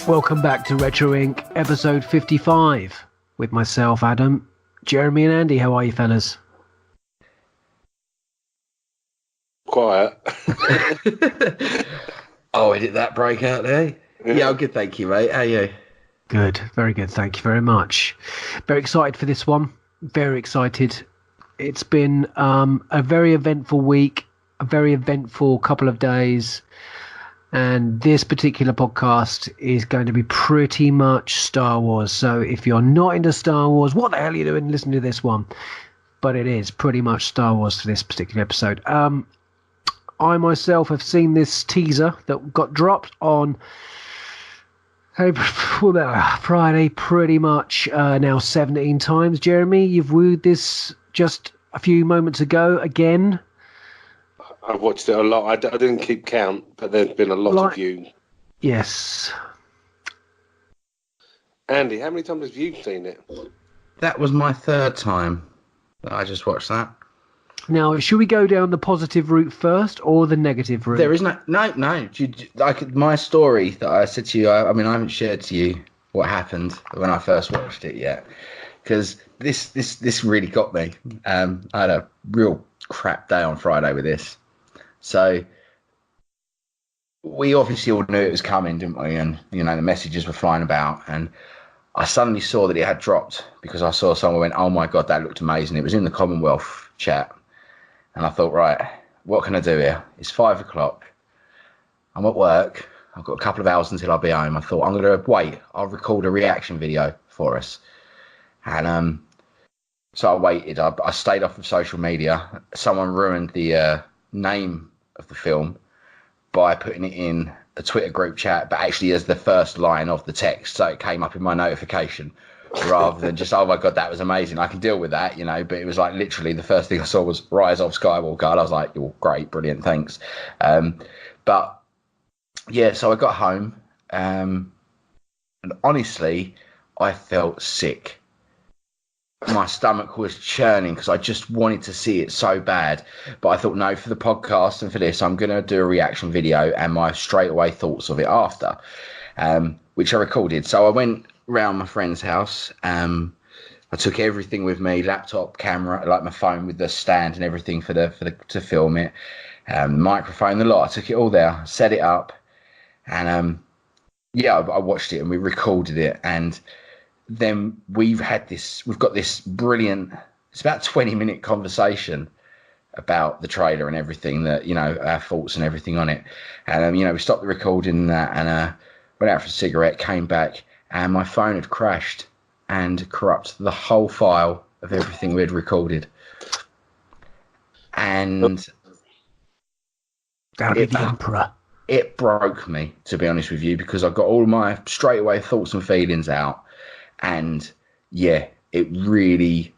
Welcome back to Retro Inc. episode 55 with myself, Adam, Jeremy and Andy. How are you, fellas? Quiet. Oh, did that break out there? Yeah, I'm good, thank you, mate. How are you? Good, very good. Thank you very much. Very excited for this one. Very excited. It's been a very eventful week, a very eventful couple of days. And this particular podcast is going to be pretty much Star Wars. So if you're not into Star Wars, what the hell are you doing listening to this one? But it is pretty much Star Wars for this particular episode. I myself have seen this teaser that got dropped on Friday pretty much now 17 times. Jeremy, you've wooed this just a few moments ago again. I've watched it a lot. I didn't keep count, but there's been a lot of views. Yes. Andy, how many times have you seen it? That was my third time that I just watched that. Now, should we go down the positive route first or the negative route? There is no. My story that I said to you, I haven't shared to you what happened when I first watched it yet, because this really got me. I had a real crap day on Friday with this. So we obviously all knew it was coming, didn't we? And, the messages were flying about. And I suddenly saw that it had dropped because I saw someone went, oh, my God, that looked amazing. It was in the Commonwealth chat. And I thought, right, what can I do here? It's 5 o'clock. I'm at work. I've got a couple of hours until I'll be home. I thought, I'm going to wait. I'll record a reaction video for us. And so I waited. I stayed off of social media. Someone ruined the name of the film by putting it in a Twitter group chat, but actually as the first line of the text, so it came up in my notification rather than just, oh my God, that was amazing, I can deal with that, but it was like literally the first thing I saw was Rise of Skywalker, and I was like, oh, great, brilliant, thanks. But yeah, so I got home, and honestly I felt sick. My stomach was churning because I just wanted to see it so bad. But I thought, no, for the podcast and for this, I'm going to do a reaction video and my straightaway thoughts of it after, which I recorded. So I went round my friend's house. I took everything with me, laptop, camera, like my phone with the stand and everything for to film it, microphone, the lot. I took it all there, set it up, and I watched it and we recorded it. And then we've got this brilliant, it's about a 20-minute conversation about the trailer and everything, that, our thoughts and everything on it. And, we stopped the recording and that, and went out for a cigarette, came back, and my phone had crashed and corrupted the whole file of everything we had recorded. And That'll be the Emperor. It broke me, to be honest with you, because I got all my straightaway thoughts and feelings out. And yeah, it really,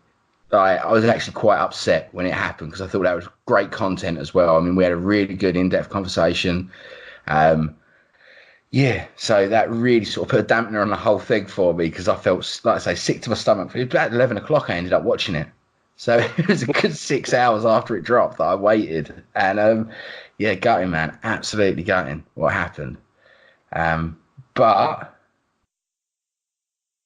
I was actually quite upset when it happened because I thought that was great content as well. I mean, we had a really good in-depth conversation. So that really sort of put a dampener on the whole thing for me because I felt, like I say, sick to my stomach. It was about 11 o'clock I ended up watching it. So it was a good 6 hours after it dropped that I waited. And gutting, man, absolutely gutting what happened. But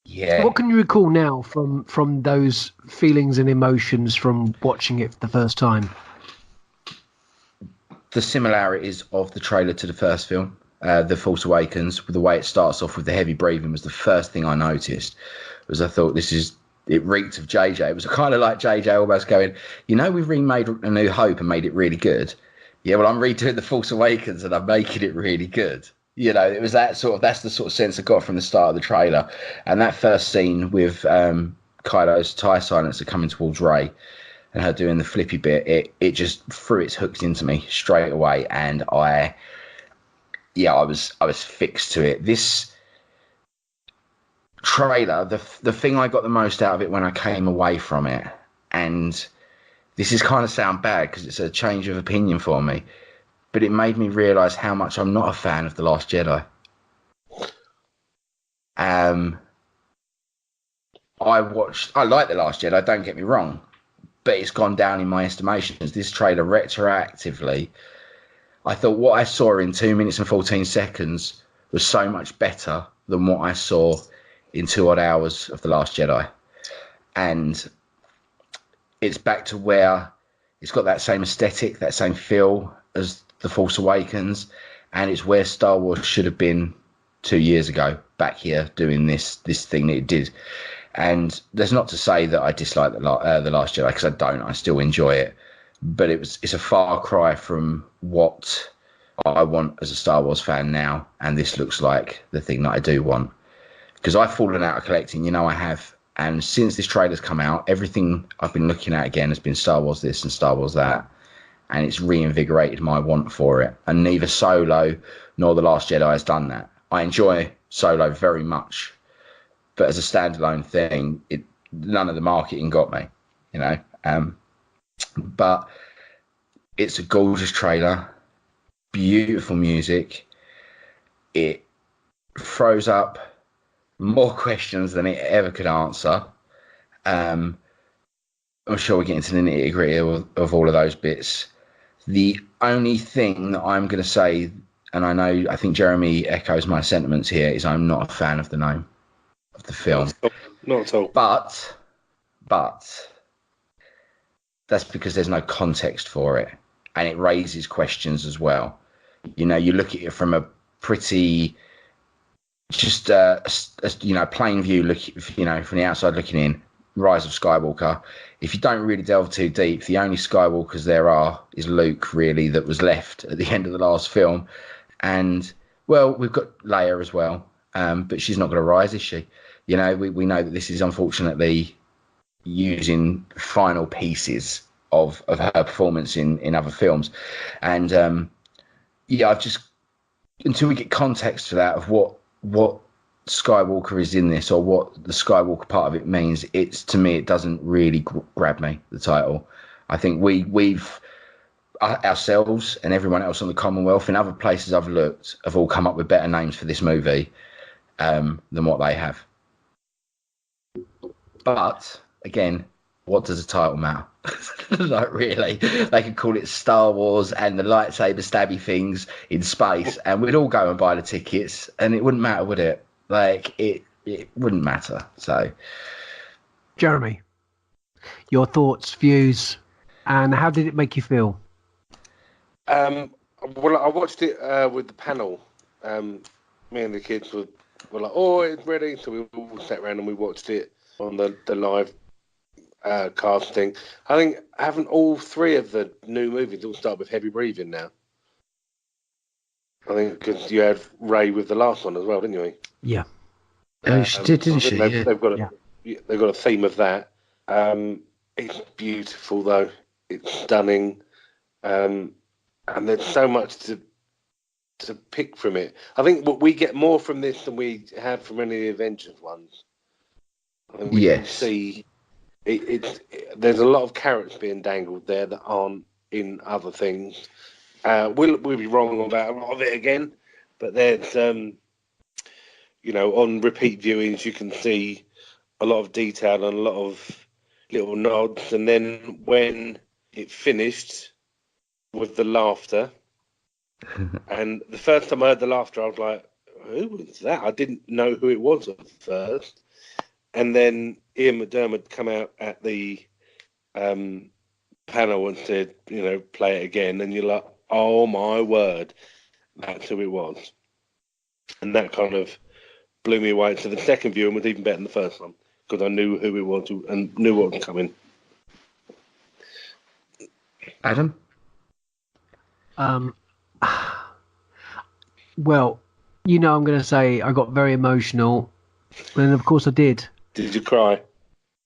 yeah. What can you recall now from those feelings and emotions from watching it for the first time? The similarities of the trailer to the first film, The Force Awakens, with the way it starts off with the heavy breathing, was the first thing I noticed. Was I thought it reeked of JJ. It was kind of like JJ almost going, we've remade A New Hope and made it really good. Yeah, well, I'm redoing The Force Awakens and I'm making it really good. It was that's the sort of sense I got from the start of the trailer. And that first scene with Kylo's TIE silencer coming towards Rey and her doing the flippy bit, it just threw its hooks into me straight away. And I was fixed to it. This trailer, the thing I got the most out of it when I came away from it, and this is kind of sound bad because it's a change of opinion for me, but it made me realise how much I'm not a fan of The Last Jedi. I like The Last Jedi, don't get me wrong, but it's gone down in my estimations. This trailer retroactively, I thought what I saw in 2 minutes and 14 seconds was so much better than what I saw in 2 odd hours of The Last Jedi. And it's back to where it's got that same aesthetic, that same feel as The Force Awakens, and it's where Star Wars should have been 2 years ago, back here doing this thing that it did. And that's not to say that I dislike The Last Jedi, because I don't. I still enjoy it, but it's a far cry from what I want as a Star Wars fan now, and this looks like the thing that I do want. Because I've fallen out of collecting, I have. And since this trailer's come out, everything I've been looking at again has been Star Wars this and Star Wars that. And it's reinvigorated my want for it. And neither Solo nor The Last Jedi has done that. I enjoy Solo very much. But as a standalone thing, none of the marketing got me, But it's a gorgeous trailer. Beautiful music. It throws up more questions than it ever could answer. I'm sure we'll get into the nitty-gritty of all of those bits. The only thing that I'm going to say, and I think Jeremy echoes my sentiments here, is I'm not a fan of the name of the film. Not at all. But that's because there's no context for it, and it raises questions as well. You look at it from a pretty just plain view, from the outside looking in. Rise of Skywalker. If you don't really delve too deep, the only Skywalkers there are is Luke, really, that was left at the end of the last film. And, well, we've got Leia as well, but she's not going to rise, is she? We know that this is unfortunately using final pieces of her performance in other films. And, I've just, until we get context for that, of what Skywalker is in this, or what the Skywalker part of it means, to me it doesn't really grab me, the title. I think we've ourselves and everyone else on the Commonwealth and other places I've looked have all come up with better names for this movie than what they have. But again, what does the title matter? Not really. They could call it Star Wars and the lightsaber stabby things in space, and we'd all go and buy the tickets, and it wouldn't matter, would it? It wouldn't matter. So, Jeremy, your thoughts, views, and how did it make you feel? Well, I watched it with the panel. Me and the kids were like, "Oh, it's ready!" So we all sat around and we watched it on the live casting. I think haven't all three of the new movies all start with heavy breathing now? I think because you had Ray with the last one as well, didn't you? Yeah. She did, didn't she? They've got a theme of that. It's beautiful though. It's stunning, and there's so much to pick from it. I think what we get more from this than we have from any of the Avengers ones. I think we can see there's a lot of carrots being dangled there that aren't in other things. We'll be wrong about a lot of it again, but there's on repeat viewings you can see a lot of detail and a lot of little nods, and then when it finished with the laughter, and the first time I heard the laughter I was like, who was that? I didn't know who it was at first, and then Ian McDiarmid come out at the panel and said, play it again, and you're like, oh my word, that's who it was. And that kind of blew me away. So the second viewing was even better than the first one, because I knew who it was and knew what was coming. Adam? Well, I'm going to say I got very emotional, and of course I did. Did you cry?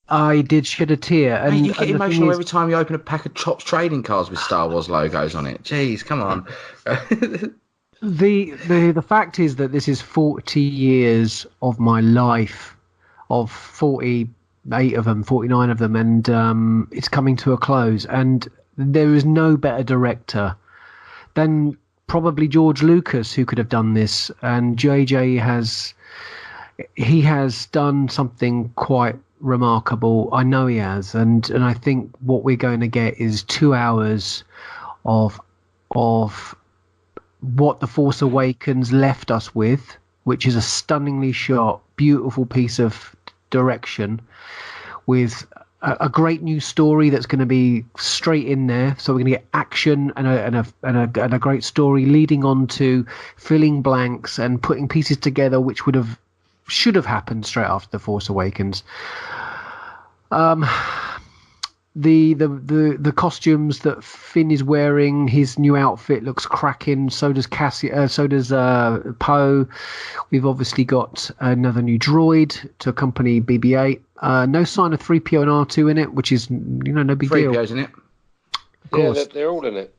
I did shed a tear. And you get emotional every time you open a pack of Chops trading cards with Star Wars logos on it. Jeez, come on. The fact is that this is 40 years of my life, of 48 of them, 49 of them, and it's coming to a close. And there is no better director than probably George Lucas who could have done this. And JJ has done something quite remarkable. I know he has, and I think what we're going to get is 2 hours of what The Force Awakens left us with, which is a stunningly shot, beautiful piece of direction with a great new story that's going to be straight in there. So we're going to get action and a great story leading on to filling blanks and putting pieces together, which should have happened straight after The Force Awakens. The costumes that Finn is wearing, his new outfit looks cracking. So does Poe. We've obviously got another new droid to accompany BB-8. No sign of 3PO and R2 in it, which is no big deal. 3PO's in it. Of course. Yeah, they're all in it.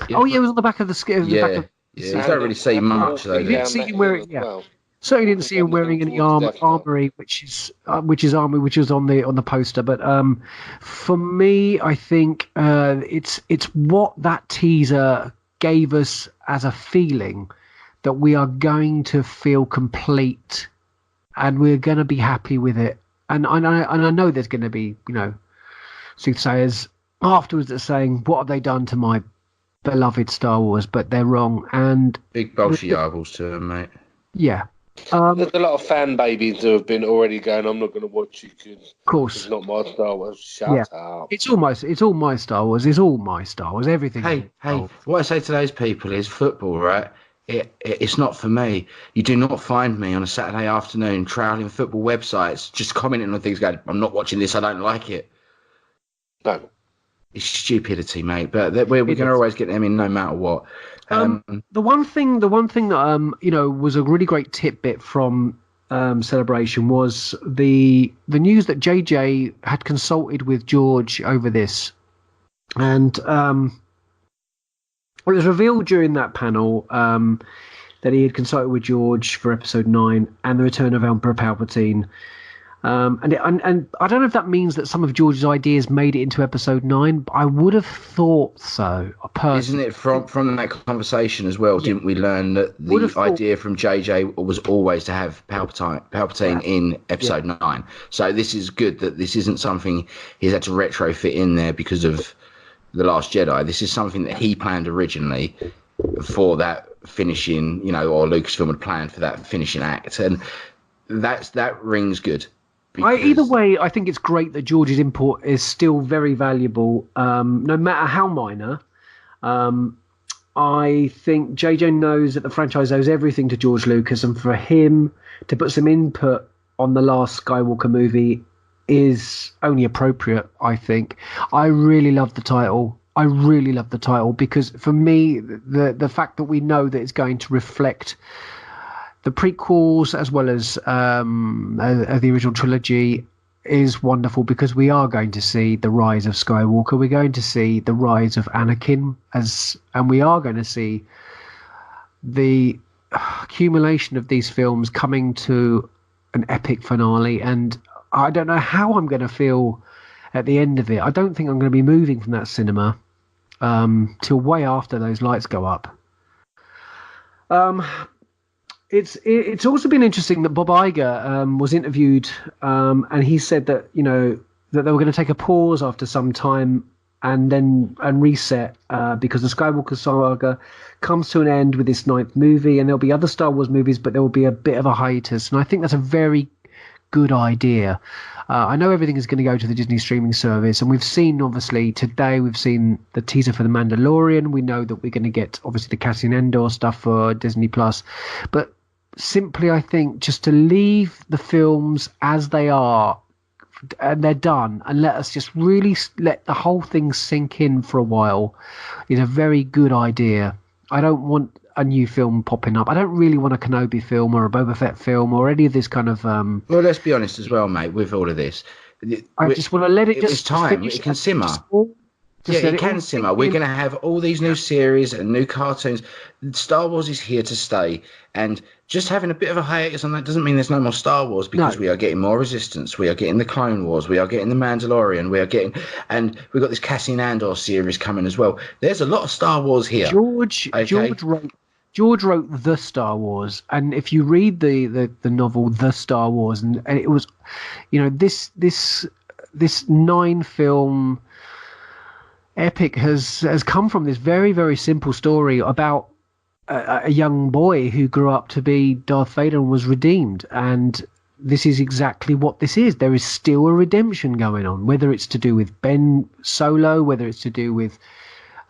It was on the back of the skin. Yeah, you don't really see much though. You didn't see him wearing. Yeah. Well. Certainly didn't see him wearing any armory, which is armory, which is on the poster. But for me, I think it's what that teaser gave us as a feeling that we are going to feel complete, and we're going to be happy with it. And I know there's going to be soothsayers afterwards that are saying, "What have they done to my beloved Star Wars?" But they're wrong. And big bolshy eyeballs to them, mate. Yeah. There's a lot of fan babies who have been already going, I'm not going to watch you because of course it's not my Star Wars. Shut up. It's all my Star Wars. It's all my Star Wars. Everything. Hey, what I say to those people is football, right? It's not for me. You do not find me on a Saturday afternoon trawling football websites, just commenting on things going, I'm not watching this, I don't like it. No. It's stupidity, mate. But we're going to always get them in no matter what. The one thing that was a really great tidbit from Celebration was the news that JJ had consulted with George over this, and it was revealed during that panel that he had consulted with George for Episode 9 and the Return of Emperor Palpatine. And I don't know if that means that some of George's ideas made it into Episode 9, but I would have thought so. Isn't it from that conversation as well? Yeah. Didn't we learn that the idea from JJ was always to have Palpatine in Episode 9? So this is good that this isn't something he's had to retrofit in there because of The Last Jedi. This is something that he planned originally for that finishing, or Lucasfilm had planned for that finishing act, and that rings good. Either way, I think it's great that George's input is still very valuable, no matter how minor. I think JJ knows that the franchise owes everything to George Lucas, and for him to put some input on the last Skywalker movie is only appropriate, I think. I really love the title. Because for me, the fact that we know that it's going to reflect the prequels as well as the original trilogy is wonderful, because we are going to see the rise of Skywalker. We're going to see the rise of Anakin, and we are going to see the accumulation of these films coming to an epic finale. And I don't know how I'm going to feel at the end of it. I don't think I'm going to be moving from that cinema till way after those lights go up. It's also been interesting that Bob Iger was interviewed, and he said that that they were going to take a pause after some time and reset because the Skywalker saga comes to an end with this 9th movie, and there'll be other Star Wars movies, but there will be a bit of a hiatus, and I think that's a very good idea. I know everything is going to go to the Disney streaming service, and we've seen, obviously, today we've seen the teaser for The Mandalorian. We know that we're going to get, obviously, the Cassian Andor stuff for Disney+. But simply, I think, just to leave the films as they are, and they're done, and let us just really let the whole thing sink in for a while is a very good idea. I don't want a new film popping up. I don't really want a Kenobi film or a Boba Fett film or any of this kind of... Well, let's be honest as well, mate, with all of this. I just want to let it just time. It can simmer. It can simmer. We're going to have all these new series and new cartoons. Star Wars is here to stay. And just having a bit of a hiatus on that doesn't mean there's no more Star Wars, because we are getting more Resistance. We are getting the Clone Wars. We are getting the Mandalorian. And we've got this Cassian Andor series coming as well. There's a lot of Star Wars here. George wrote The Star Wars, and if you read the novel The Star Wars, and it was, this 9-film epic has come from this very, very simple story about a young boy who grew up to be Darth Vader and was redeemed. And this is exactly what this is. There is still a redemption going on, whether it's to do with Ben Solo, whether it's to do with,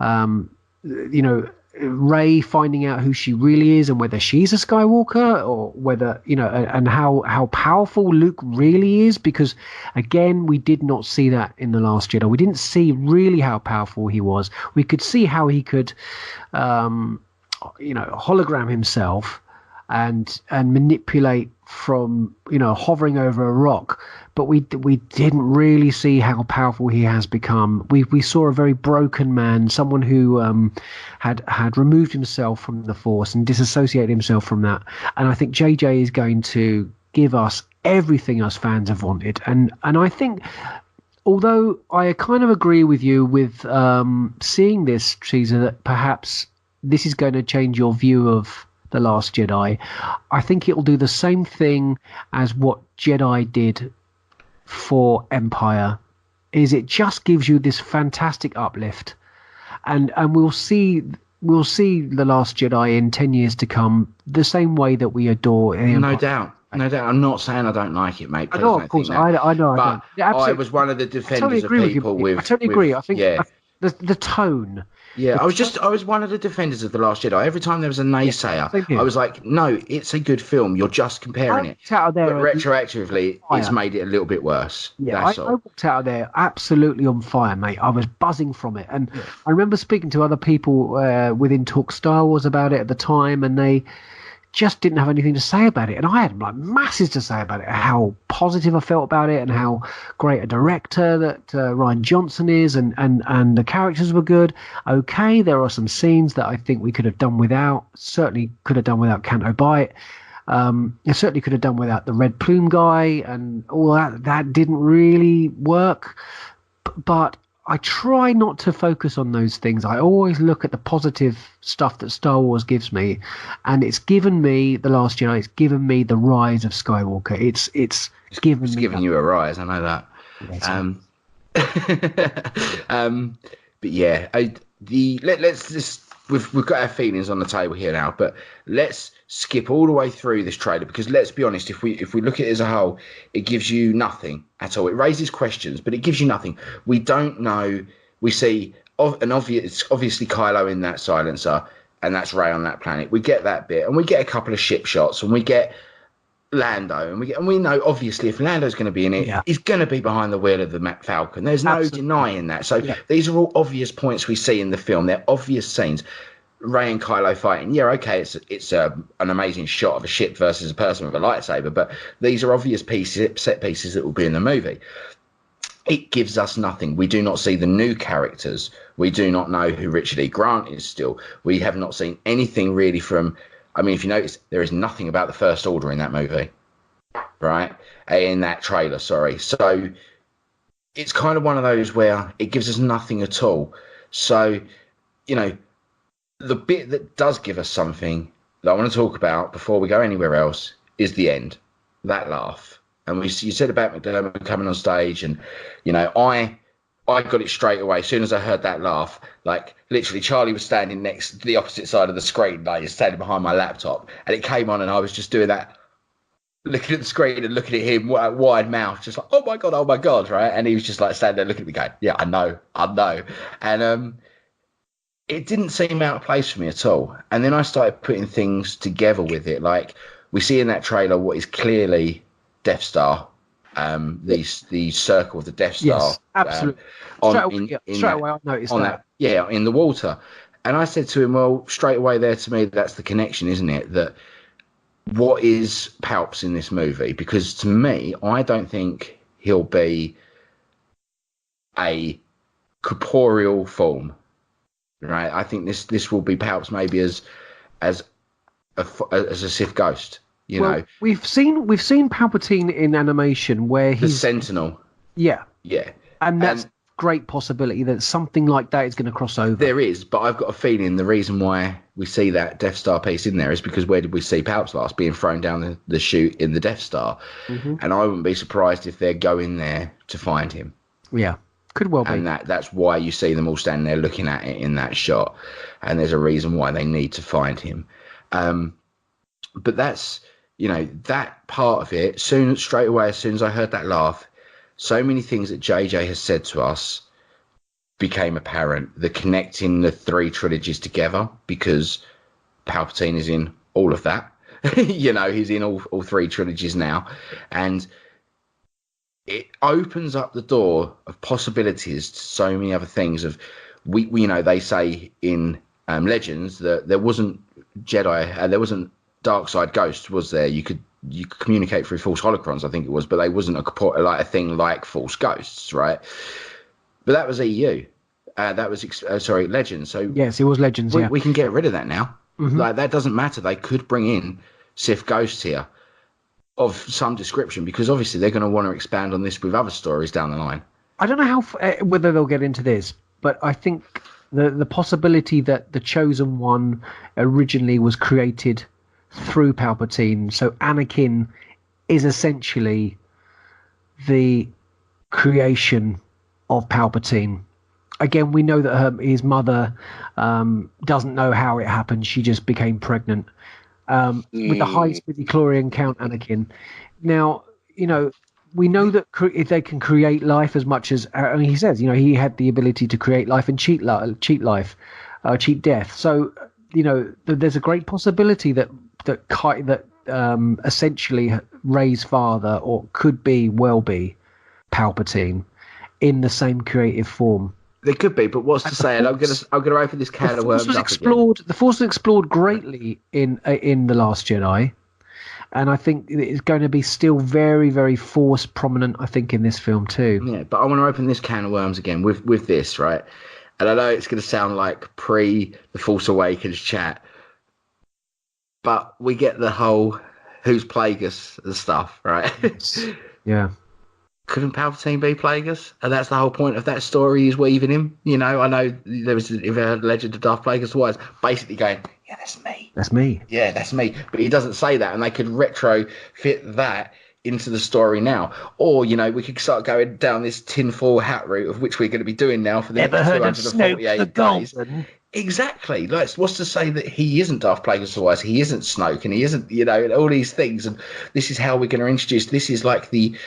you know, Rey finding out who she really is and whether she's a Skywalker, or whether, you know, and how powerful Luke really is, because again, we did not see that in The Last Jedi. We didn't see really how powerful he was. We could see how he could, you know, hologram himself and manipulate from, you know, hovering over a rock, but we didn't really see how powerful he has become. We saw a very broken man, someone who had removed himself from the Force and disassociated himself from that. And I think JJ is going to give us everything us fans have wanted. And I think, although I kind of agree with you with seeing this, Caesar, that perhaps this is going to change your view of The Last Jedi, I think it'll do the same thing as what Jedi did for Empire, is it just gives you this fantastic uplift, and we'll see The Last Jedi in 10 years to come the same way that we adore No doubt. No doubt. I'm not saying I don't like it, mate. I know, of course. I know. But I don't. Yeah, I was one of the defenders of people with. I totally agree. I think yeah. the tone. Yeah, I was one of the defenders of The Last Jedi. Every time there was a naysayer, I was like, no, it's a good film. You're just comparing it. Out there but retroactively, it's made it a little bit worse. Yeah, I walked out of there absolutely on fire, mate. I was buzzing from it. And I remember speaking to other people within Talk Star Wars about it at the time, and they just didn't have anything to say about it. And I had like masses to say about it, how positive I felt about it and how great a director that Ryan Johnson is, and the characters were good. Okay, there are some scenes that I think we could have done without. Certainly could have done without Canto Bight. I certainly could have done without the Red Plume guy and all that. That didn't really work. But I try not to focus on those things. I always look at the positive stuff that Star Wars gives me, and it's given me The Last Jedi. It's given me the rise of Skywalker. It's given you a rise. I know that. But yeah, let's just we've got our feelings on the table here now, but let's skip all the way through this trailer, because let's be honest, if we look at it as a whole, it gives you nothing at all. It raises questions, but it gives you nothing. We don't know. We see obviously Kylo in that silencer, and that's Rey on that planet. We get that bit, and we get a couple of ship shots, and we get Lando, and we know obviously if Lando's going to be in it, he's going to be behind the wheel of the Falcon. There's no denying that. So these are all obvious points we see in the film. They're obvious scenes. Rey and Kylo fighting. Yeah, okay, it's an amazing shot of a ship versus a person with a lightsaber, but these are obvious set pieces that will be in the movie. It gives us nothing. We do not see the new characters. We do not know who Richard E. Grant is still. We have not seen anything really from... I mean, if you notice, there is nothing about the First Order in that movie, right? In that trailer, sorry. So it's kind of one of those where it gives us nothing at all. So, you know, the bit that does give us something that I want to talk about before we go anywhere else is the end, that laugh. And you said about McDermott coming on stage, and, you know, I got it straight away. As soon as I heard that laugh, like literally Charlie was standing next to the opposite side of the screen, like he's standing behind my laptop, and it came on and I was just doing that, looking at the screen and looking at him, wide mouth, just like, oh my God, right? And he was just like standing there looking at me going, yeah, I know. And it didn't seem out of place for me at all. And then I started putting things together with it. Like we see in that trailer what is clearly Death Star, the circle of the Death Star. Yes, absolutely. Straight away I noticed that. Yeah, in the water. And I said to him, well, straight away there to me, that's the connection, isn't it? That what is Palps in this movie? Because to me, I don't think he'll be a corporeal form, right? I think this will be Palps maybe as a Sith ghost. You know, we've seen Palpatine in animation where he's the Sentinel. Yeah, yeah, and that's great possibility that something like that is going to cross over. There is, but I've got a feeling the reason why we see that Death Star piece in there is because where did we see Palps last? Being thrown down the chute in the Death Star. Mm-hmm. And I wouldn't be surprised if they're going there to find him. Yeah. Could well be. And that's why you see them all standing there looking at it in that shot. And there's a reason why they need to find him. But that's, that part of it, straight away, as soon as I heard that laugh, so many things that JJ has said to us became apparent. The connecting the 3 trilogies together, because Palpatine is in all of that. He's in all 3 trilogies now. And it opens up the door of possibilities to so many other things. They say in Legends that there wasn't Jedi, there wasn't dark side ghosts, was there? You could communicate through false holocrons, I think it was, but they wasn't a thing like false ghosts, right? But that was EU. That was Legends. So yes, it was Legends. We can get rid of that now. Mm-hmm. Like, that doesn't matter. They could bring in Sith ghosts here of some description, because obviously they're going to want to expand on this with other stories down the line. I don't know whether they'll get into this, but I think the possibility that the Chosen One originally was created through Palpatine, so Anakin is essentially the creation of Palpatine. Again, we know that his mother doesn't know how it happened. She just became pregnant. With the high midichlorian count Anakin. Now, we know that if they can create life as much as, and he says, he had the ability to create life and cheat death. So, there's a great possibility that essentially Rey's father, or could be Palpatine, in the same creative form. They could be, but what's to say? And I'm gonna open this can of worms up again. The Force was explored greatly in The Last Jedi, and I think it's going to be still very, very Force prominent, I think, in this film too. Yeah, but I want to open this can of worms again with this, right? And I know it's going to sound like The Force Awakens chat, but we get the whole who's Plagueis and stuff, right? Yeah. Couldn't Palpatine be Plagueis? And that's the whole point of that story, is weaving him. I know there was a legend of Darth Plagueis was basically going, yeah, that's me. That's me. Yeah, that's me. But he doesn't say that, and they could retrofit that into the story now. Or, we could start going down this tinfoil hat route, of which we're going to be doing now for the next 248 days. Exactly. Like, what's to say that he isn't Darth Plagueis Wise, he isn't Snoke, and he isn't, all these things. And this is how we're going to introduce. This is like the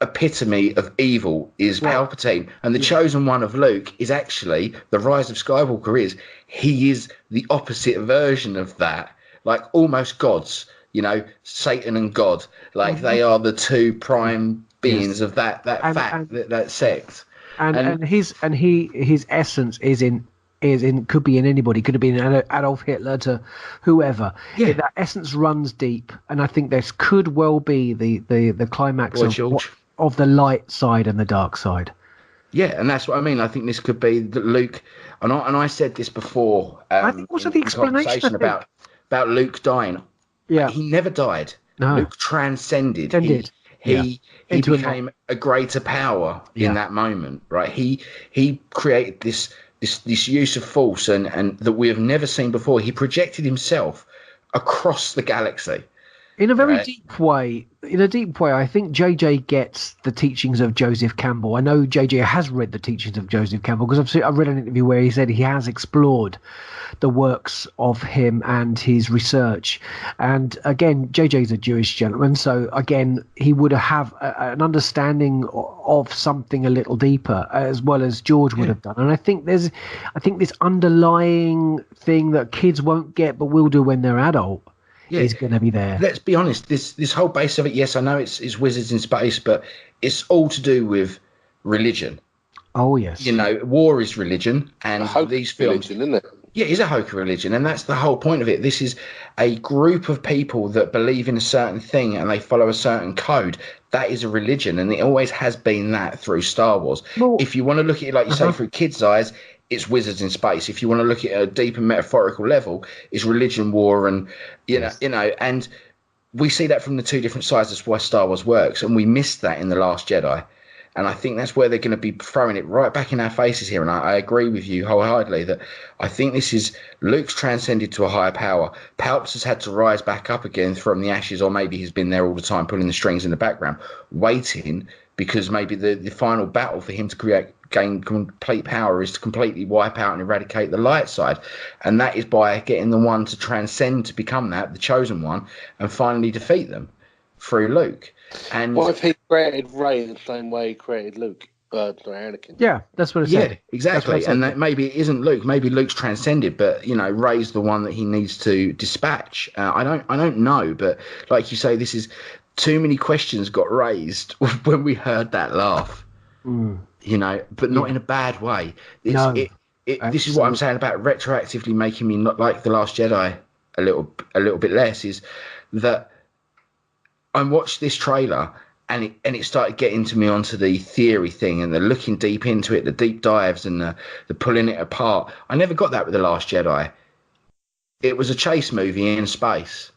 epitome of evil is Palpatine, and the chosen one of Luke is actually the Rise of Skywalker. He is the opposite version of that, like almost gods, Satan and God, like they are the 2 prime beings of that sect. And his essence is in could be in anybody, could have been Adolf Hitler to whoever. Yeah. That essence runs deep, and I think this could well be the climax of the light side and the dark side. Yeah, and that's what I mean. I think this could be that Luke, and I said this before. I think also the explanation about Luke dying. Yeah, he never died. No. Luke transcended. He became a greater power in that moment, right? He created this use of Force and that we have never seen before. He projected himself across the galaxy. In a very deep way, I think JJ gets the teachings of Joseph Campbell. I know JJ has read the teachings of Joseph Campbell, because I've read an interview where he said he has explored the works of him and his research. And again, JJ is a Jewish gentleman, so again, he would have an understanding of something a little deeper, as well as George would have done. And I think this underlying thing that kids won't get but will do when they're adult. Is going to be there. Let's be honest. This whole base of it, yes, I know it's wizards in space, but it's all to do with religion. Oh yes. War is religion, and these films, religion, isn't it? Yeah, it's a Hoka religion, and that's the whole point of it. This is a group of people that believe in a certain thing and they follow a certain code. That is a religion, and it always has been that through Star Wars. Well, if you want to look at it, like you say, through kids' eyes, it's wizards in space. If you want to look at a deeper metaphorical level, it's religion, war, and and we see that from the 2 different sides. That's why Star Wars works, and we missed that in The Last Jedi. And I think that's where they're going to be throwing it right back in our faces here. And I agree with you wholeheartedly that I think this is Luke's transcended to a higher power. Palps has had to rise back up again from the ashes, or maybe he's been there all the time, pulling the strings in the background, waiting, because maybe the final battle for him to gain complete power is to completely wipe out and eradicate the light side. And that is by getting the one to transcend to become that, the chosen one, and finally defeat them through Luke. And what if he created Rey the same way he created Luke? Anakin. Yeah, that's what I said. Yeah, exactly. And that maybe it isn't Luke. Maybe Luke's transcended, but Rey's the one that he needs to dispatch. I don't know, but like you say, this is too many questions got raised when we heard that laugh. But not in a bad way. This is what I'm saying about retroactively making me not like The Last Jedi a little bit less. Is that I watched this trailer and it started getting to me onto the theory thing and the looking deep into it, the deep dives and the pulling it apart. I never got that with The Last Jedi. It was a chase movie in space,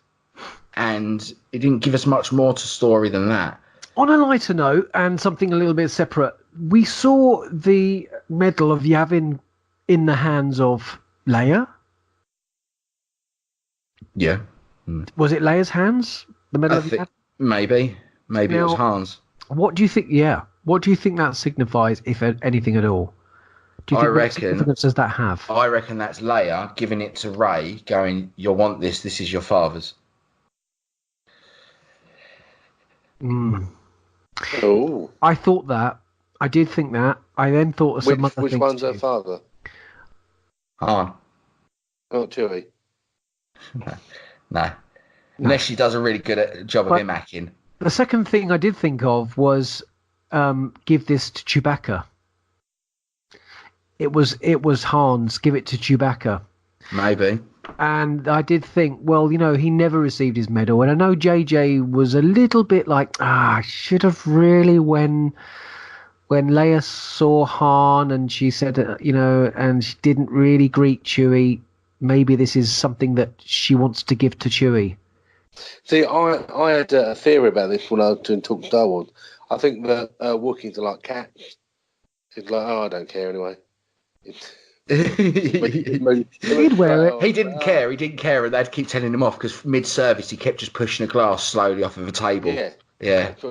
and it didn't give us much more to story than that. On a lighter note, and something a little bit separate, we saw the medal of Yavin in the hands of Leia. Yeah. Was it Leia's hands? The medal of Yavin? Maybe now, it was Han's. What do you think? Yeah. What do you think that signifies, if anything at all? Do you think what significance does that have? I reckon that's Leia giving it to Rey, going, "You'll want this. This is your father's." Oh. I thought that. I did think that. I then thought of some other things. Which one's her father? Han. Not Chewie. No. Unless she does a really good job of him acting. The second thing I did think of was give this to Chewbacca. It was Han's, give it to Chewbacca. Maybe. And I did think, well, he never received his medal. And I know JJ was a little bit like, I should have really, when Leia saw Han and she said, and she didn't really greet Chewie, maybe this is something that she wants to give to Chewie. See, I had a theory about this when I was doing Talk Star Wars. I think that Wookiees are like cats. It's like, I don't care anyway. He'd wear it. He didn't care. He didn't care, and they'd keep telling him off because mid-service he kept just pushing a glass slowly off of a table. Yeah. I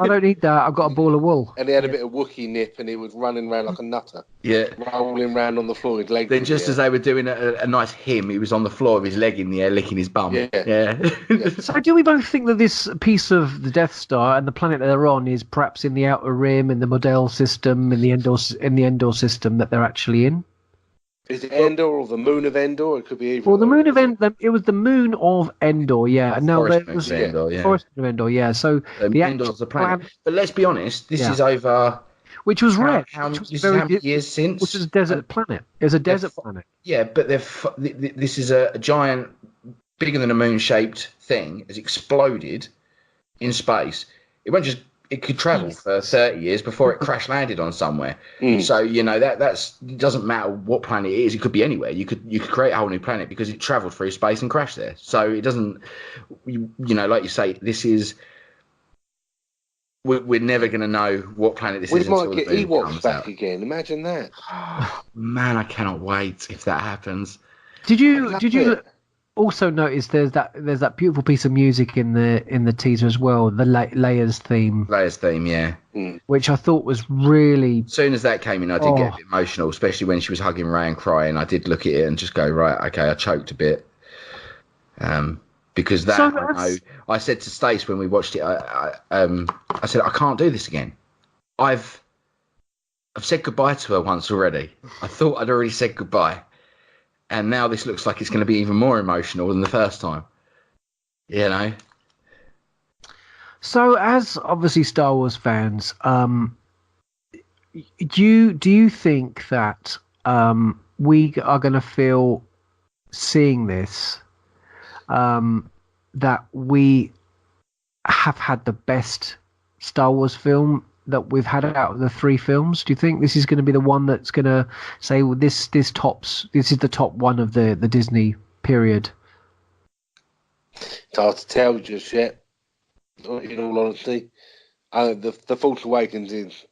don't need that. I've got a ball of wool. And he had a bit of Wookiee nip, and he was running around like a nutter. Yeah. Rolling around on the floor, his legs. Then just as they were doing a nice hymn, he was on the floor with his leg in the air, licking his bum. Yeah. So do we both think that this piece of the Death Star and the planet that they're on is perhaps in the Outer Rim, in the Model system, in the Endor system that they're actually in? Is it Endor or the moon of Endor? It could be either. Well, the moon of Endor. It was the moon of Endor, yeah. No, it was Endor, yeah. Forest of Endor, yeah. So the Endor's the planet. But let's be honest, this is over. Which was rare. How many years since? Which is a desert planet. It's a desert planet. Yeah, but this is a giant, bigger than a moon-shaped thing has exploded in space. It could travel for 30 years before it crash landed on somewhere. So that's it doesn't matter what planet it is. It could be anywhere. You could create a whole new planet because it travelled through space and crashed there. So it doesn't. Like you say, this is. We're never going to know what planet this is. We might get Ewoks back again. Imagine that. Man, I cannot wait if that happens. Did you also notice there's that beautiful piece of music in the teaser as well, the Leia's theme. Leia's theme, yeah. Which I thought was really. As soon as that came in, I did get a bit emotional, especially when she was hugging Ray and crying. I did look at it and just go, right, okay, I choked a bit. Because I said to Stace when we watched it, I said, I can't do this again. I've said goodbye to her once already. I thought I'd already said goodbye. And now this looks like it's going to be even more emotional than the first time. So, as obviously Star Wars fans, do you think that we are going to feel seeing this that we have had the best Star Wars film that we've had out of the three films? Do you think this is going to be the one that's going to say, well, this is the top one of the Disney period? It's hard to tell just yet, in all honesty. The Force Awakens is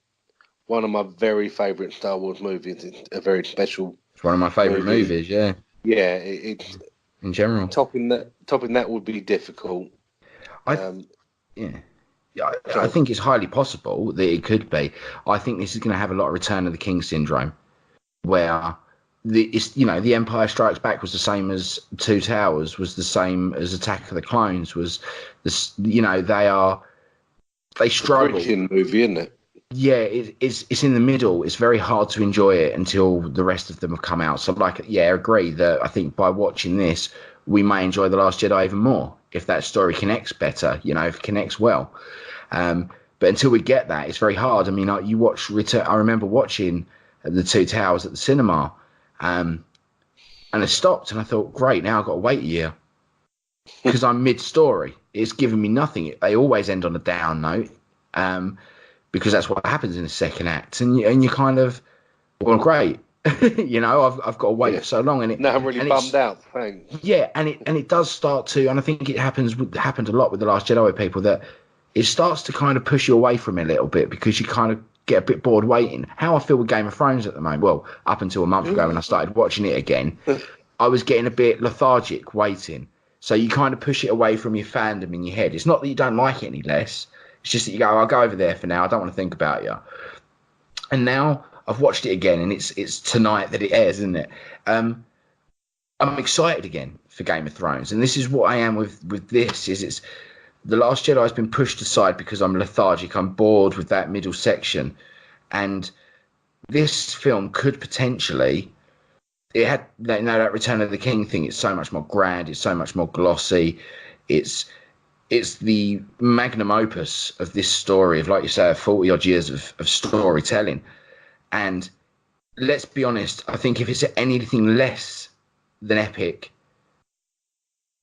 one of my very favourite Star Wars movies. It's a very special. It's one of my favourite movie. movies. Yeah. Yeah, it's in general. Topping that would be difficult. Yeah, I think it's highly possible that it could be. I think this is going to have a lot of Return of the King syndrome, where the Empire Strikes Back was the same as Two Towers, was the same as Attack of the Clones, was this. They struggle. It's a brilliant movie, isn't it? Yeah, it's in the middle. It's very hard to enjoy it until the rest of them have come out. So, I agree that I think by watching this, we may enjoy The Last Jedi even more if that story connects better, if it connects well. But until we get that, it's very hard. I mean, you watch Return. I remember watching The Two Towers at the cinema, and I stopped and I thought, great, now I've got to wait a year because I'm mid-story. It's giving me nothing. They always end on a down note. Because that's what happens in the second act, and you kind of, well, great, I've got to wait so long, and I'm really bummed out. Thanks. Yeah, and it does start to, and I think it happened a lot with The Last Jedi with people, that it starts to kind of push you away from it a little bit because you kind of get a bit bored waiting. How I feel with Game of Thrones at the moment, well, up until a month ago when I started watching it again, I was getting a bit lethargic waiting. So you kind of push it away from your fandom in your head. It's not that you don't like it any less. It's just that you go, I'll go over there for now. I don't want to think about you. And now I've watched it again, and it's tonight that it airs, isn't it? I'm excited again for Game of Thrones, and this is what I am with this. It's The Last Jedi has been pushed aside because I'm lethargic. I'm bored with that middle section, and this film could potentially. It had that Return of the King thing. It's so much more grand. It's so much more glossy. It's the magnum opus of this story of, like you say, 40 odd years of storytelling. And let's be honest, I think if it's anything less than epic,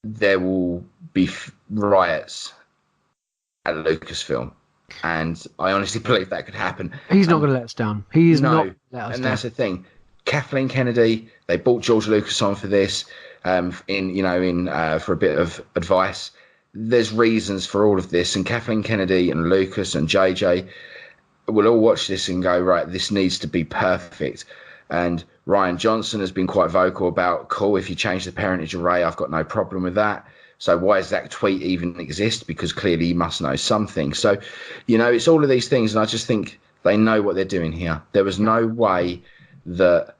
there will be riots at Lucasfilm. And I honestly believe that could happen. He's not going to let us down. He's not going to let us down. And that's the thing. Kathleen Kennedy, they brought George Lucas on for this, for a bit of advice. There's reasons for all of this, and Kathleen Kennedy and Lucas and JJ will all watch this and go, right, this needs to be perfect. And Rian Johnson has been quite vocal about, cool, if you change the parentage array, I've got no problem with that. So why does that tweet even exist? Because clearly he must know something. So, it's all of these things, and I just think they know what they're doing here. There was no way that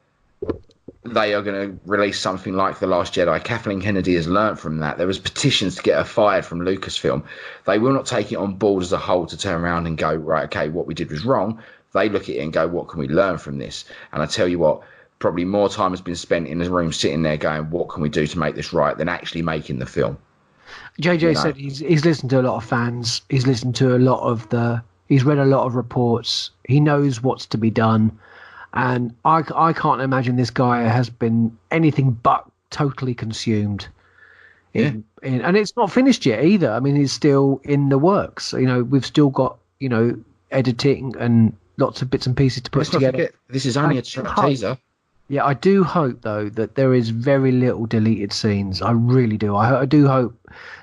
they are going to release something like The Last Jedi. Kathleen Kennedy has learnt from that. There was petitions to get her fired from Lucasfilm. They will not take it on board as a whole to turn around and go, right, okay, what we did was wrong. They look at it and go, what can we learn from this? And I tell you what, probably more time has been spent in the room sitting there going, what can we do to make this right, than actually making the film. JJ said he's listened to a lot of fans. He's listened to he's read a lot of reports. He knows what's to be done. And I can't imagine this guy has been anything but totally consumed. And it's not finished yet either. I mean, he's still in the works. We've still got, editing and lots of bits and pieces to put together. Forget, this is only a teaser. Yeah, I do hope, though, that there is very little deleted scenes. I really do. I do hope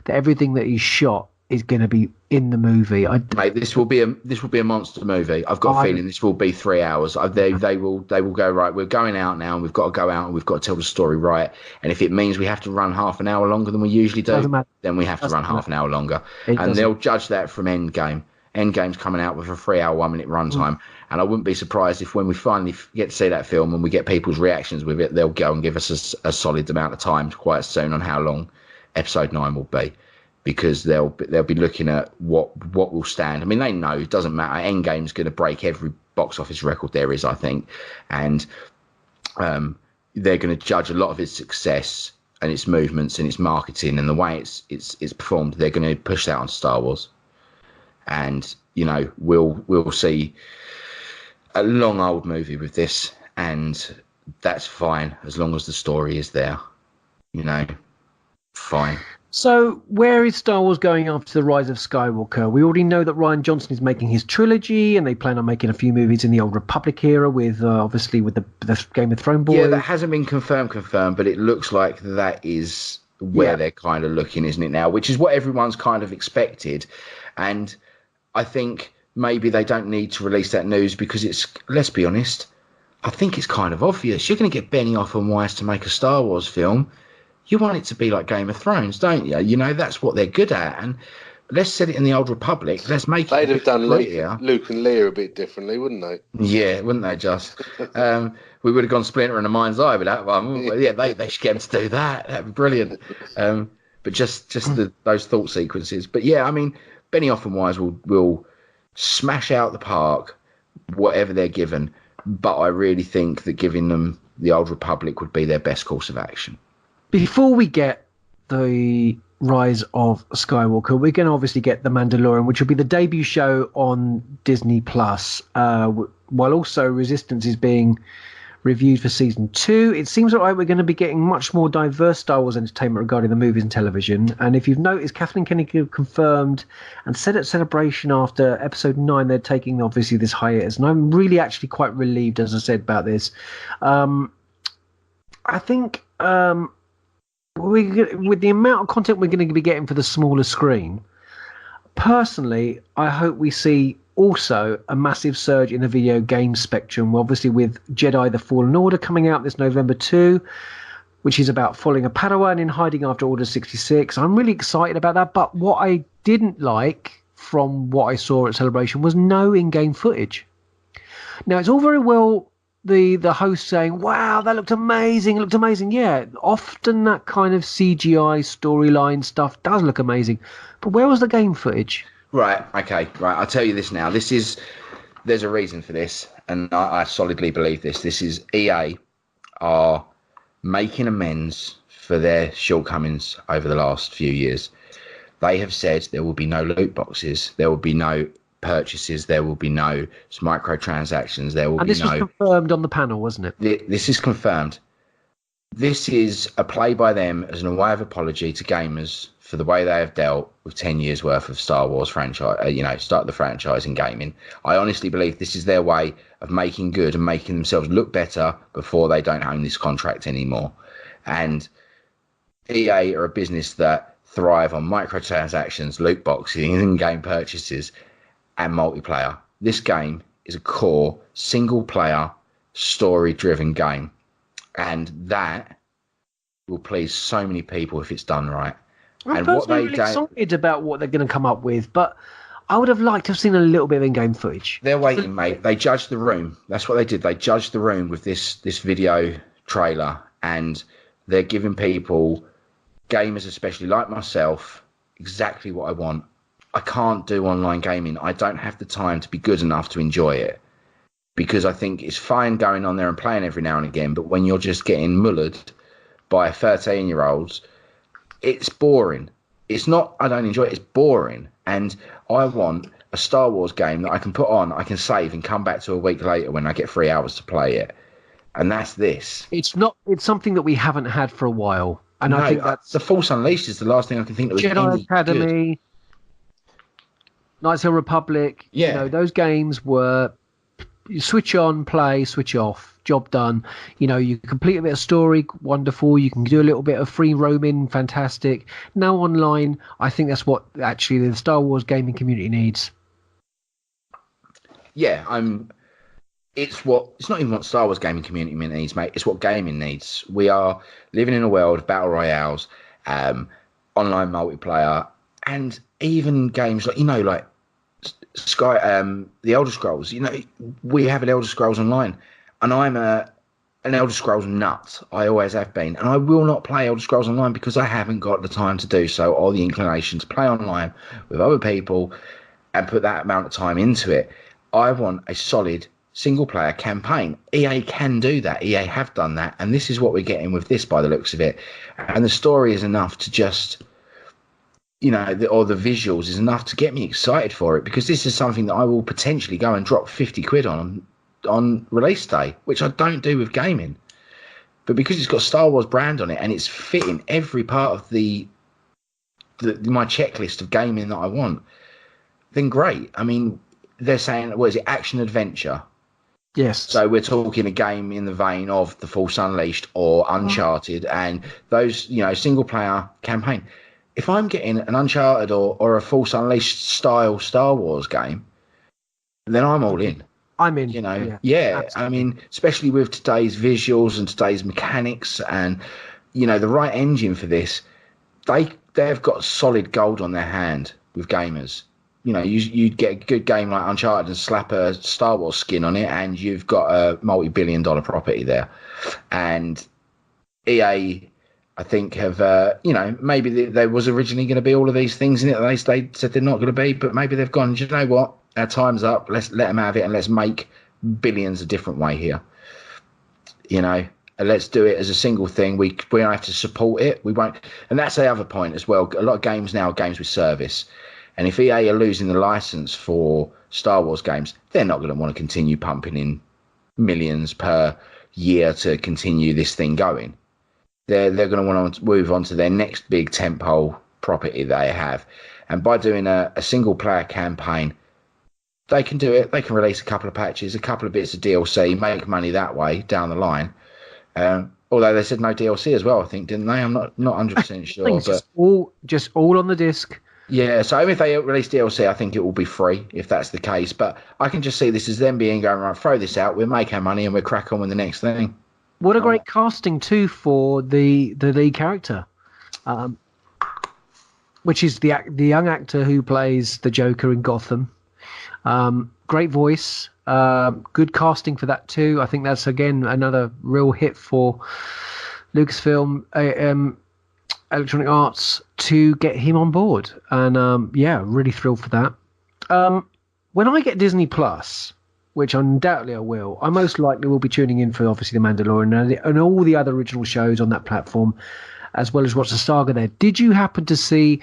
that everything that he's shot is going to be in the movie. Mate, this will be a monster movie. I've got a feeling this will be 3 hours. They will go, right, we're going out now, and we've got to go out and we've got to tell the story right. And if it means we have to run half an hour longer than we usually do, then we have to run half an hour longer. And they'll judge that from Endgame. Endgame's coming out with a 3 hour, 1 minute runtime. And I wouldn't be surprised if when we finally get to see that film and we get people's reactions with it, they'll go and give us a solid amount of time quite soon on how long episode 9 will be. Because they'll be looking at what will stand. I mean, they know it doesn't matter. Endgame's going to break every box office record there is, I think, and they're going to judge a lot of its success and its movements and its marketing and the way it's performed. They're going to push that on Star Wars, and we'll see a long old movie with this, and that's fine as long as the story is there. Fine. So where is Star Wars going after The Rise of Skywalker? We already know that Rian Johnson is making his trilogy, and they plan on making a few movies in the Old Republic era with, obviously, with the Game of Thrones boys. Yeah, that hasn't been confirmed, but it looks like that is where they're kind of looking, isn't it now? Which is what everyone's kind of expected. And I think maybe they don't need to release that news because it's, let's be honest, I think it's kind of obvious. You're going to get Benioff and Weiss to make a Star Wars film. You want it to be like Game of Thrones, don't you? You know, that's what they're good at. And let's set it in the Old Republic. Let's make They'd it have done Luke and Leia a bit differently, wouldn't they? Yeah, wouldn't they just? We would have gone Splinter and a Mind's Eye with that one. But yeah, they should get them to do that. That'd be brilliant. But just those thought sequences. But yeah, I mean, Benioff and Weiss will smash out the park, whatever they're given. But I really think that giving them the Old Republic would be their best course of action. Before we get the Rise of Skywalker, we're going to obviously get The Mandalorian, which will be the debut show on Disney Plus, while also Resistance is being reviewed for season 2. It seems like we're going to be getting much more diverse Star Wars entertainment regarding the movies and television. And if you've noticed, Kathleen Kennedy confirmed and said at Celebration after episode 9 they're taking obviously this hiatus, and I'm really actually quite relieved, as I said, about this. I think with the amount of content we're going to be getting for the smaller screen, personally, I hope we see also a massive surge in the video game spectrum, obviously with Jedi The Fallen Order coming out this November 2, which is about following a Padawan in hiding after Order 66. I'm really excited about that, but what I didn't like from what I saw at Celebration was no in-game footage. Now, it's all very well the host saying, wow, that looked amazing, Yeah, often that kind of CGI storyline stuff does look amazing, but where was the game footage? Right, okay, right. I'll tell you this now. There's a reason for this, and I solidly believe this. This is EA are making amends for their shortcomings over the last few years. They have said there will be no loot boxes, there will be no purchases, there will be no microtransactions, there will be no... And this was confirmed on the panel, wasn't it? This is confirmed. This is a play by them as an way of apology to gamers for the way they have dealt with 10 years worth of Star Wars franchise, start the franchise in gaming. I honestly believe this is their way of making good and making themselves look better before they don't own this contract anymore. And EA are a business that thrive on microtransactions, loot boxes, in-game purchases, and multiplayer. This game is a core, single-player, story-driven game. And that will please so many people if it's done right. I'm personally really excited about what they're going to come up with, but I would have liked to have seen a little bit of in-game footage. They're waiting, mate. They judged the room. That's what they did. They judged the room with this video trailer, and they're giving people, gamers especially like myself, exactly what I want. I can't do online gaming. I don't have the time to be good enough to enjoy it, because I think it's fine going on there and playing every now and again, but when you're just getting mullered by 13-year-olds, it's boring. It's not I don't enjoy it, it's boring. And I want a Star Wars game that I can put on, I can save and come back to a week later when I get 3 hours to play it. And that's this. It's something that we haven't had for a while. And no, I think that's The Force Unleashed is the last thing I can think that was Jedi Academy, good. Knights of the Republic. Yeah. Those games were you switch on, play, switch off, job done. You complete a bit of story, wonderful. You can do a little bit of free roaming, fantastic. Now online, I think that's what actually the Star Wars gaming community needs. Yeah, it's not even what Star Wars gaming community needs, mate. It's what gaming needs. We are living in a world of battle royales, online multiplayer, and even games like Sky, the Elder Scrolls. We have an Elder Scrolls Online, and I'm an Elder Scrolls nut. I always have been, and I will not play Elder Scrolls Online because I haven't got the time to do so or the inclination to play online with other people and put that amount of time into it. I want a solid single-player campaign. EA can do that. EA have done that, and this is what we're getting with this by the looks of it. And the story is enough to just... or the visuals is enough to get me excited for it, because this is something that I will potentially go and drop 50 quid on release day, which I don't do with gaming. But because it's got Star Wars brand on it and it's fitting every part of my checklist of gaming that I want, then great. I mean, they're saying, what is it, action adventure? Yes. So we're talking a game in the vein of The Force Unleashed or Uncharted and those, single player campaign. If I'm getting an Uncharted or a Force Unleashed style Star Wars game, then I'm all in. I'm in. You know, Yeah, I absolutely. mean, especially with today's visuals and today's mechanics and, the right engine for this, they've got solid gold on their hand with gamers. You'd get a good game like Uncharted and slap a Star Wars skin on it, and you've got a multi-billion-dollar property there. And EA, I think, have maybe there was originally going to be all of these things in it. They said they're not going to be, but maybe they've gone. Do you know what? Our time's up. Let's let them have it, and let's make billions a different way here. And let's do it as a single thing. We don't have to support it. We won't. And that's the other point as well. A lot of games now are games with service. And if EA are losing the license for Star Wars games, they're not going to want to continue pumping in millions per year to continue this thing going. They're going to want to move on to their next big tentpole property they have. And by doing a single player campaign, they can do it. They can release a couple of patches, a couple of bits of DLC, make money that way down the line. Although they said no DLC as well, I think, didn't they? I'm not 100% sure. It's just all on the disc. Yeah, so if they release DLC, I think it will be free if that's the case. But I can just see this as them going, right, throw this out, we'll make our money and we'll crack on with the next thing. What a great casting too for the lead character, which is the young actor who plays the Joker in Gotham. Great voice, good casting for that too. I think that's again another real hit for Lucasfilm, Electronic Arts to get him on board, and really thrilled for that. When I get Disney Plus, which undoubtedly I will, I most likely will be tuning in for obviously The Mandalorian and all the other original shows on that platform, as well as watch the saga there. Did you happen to see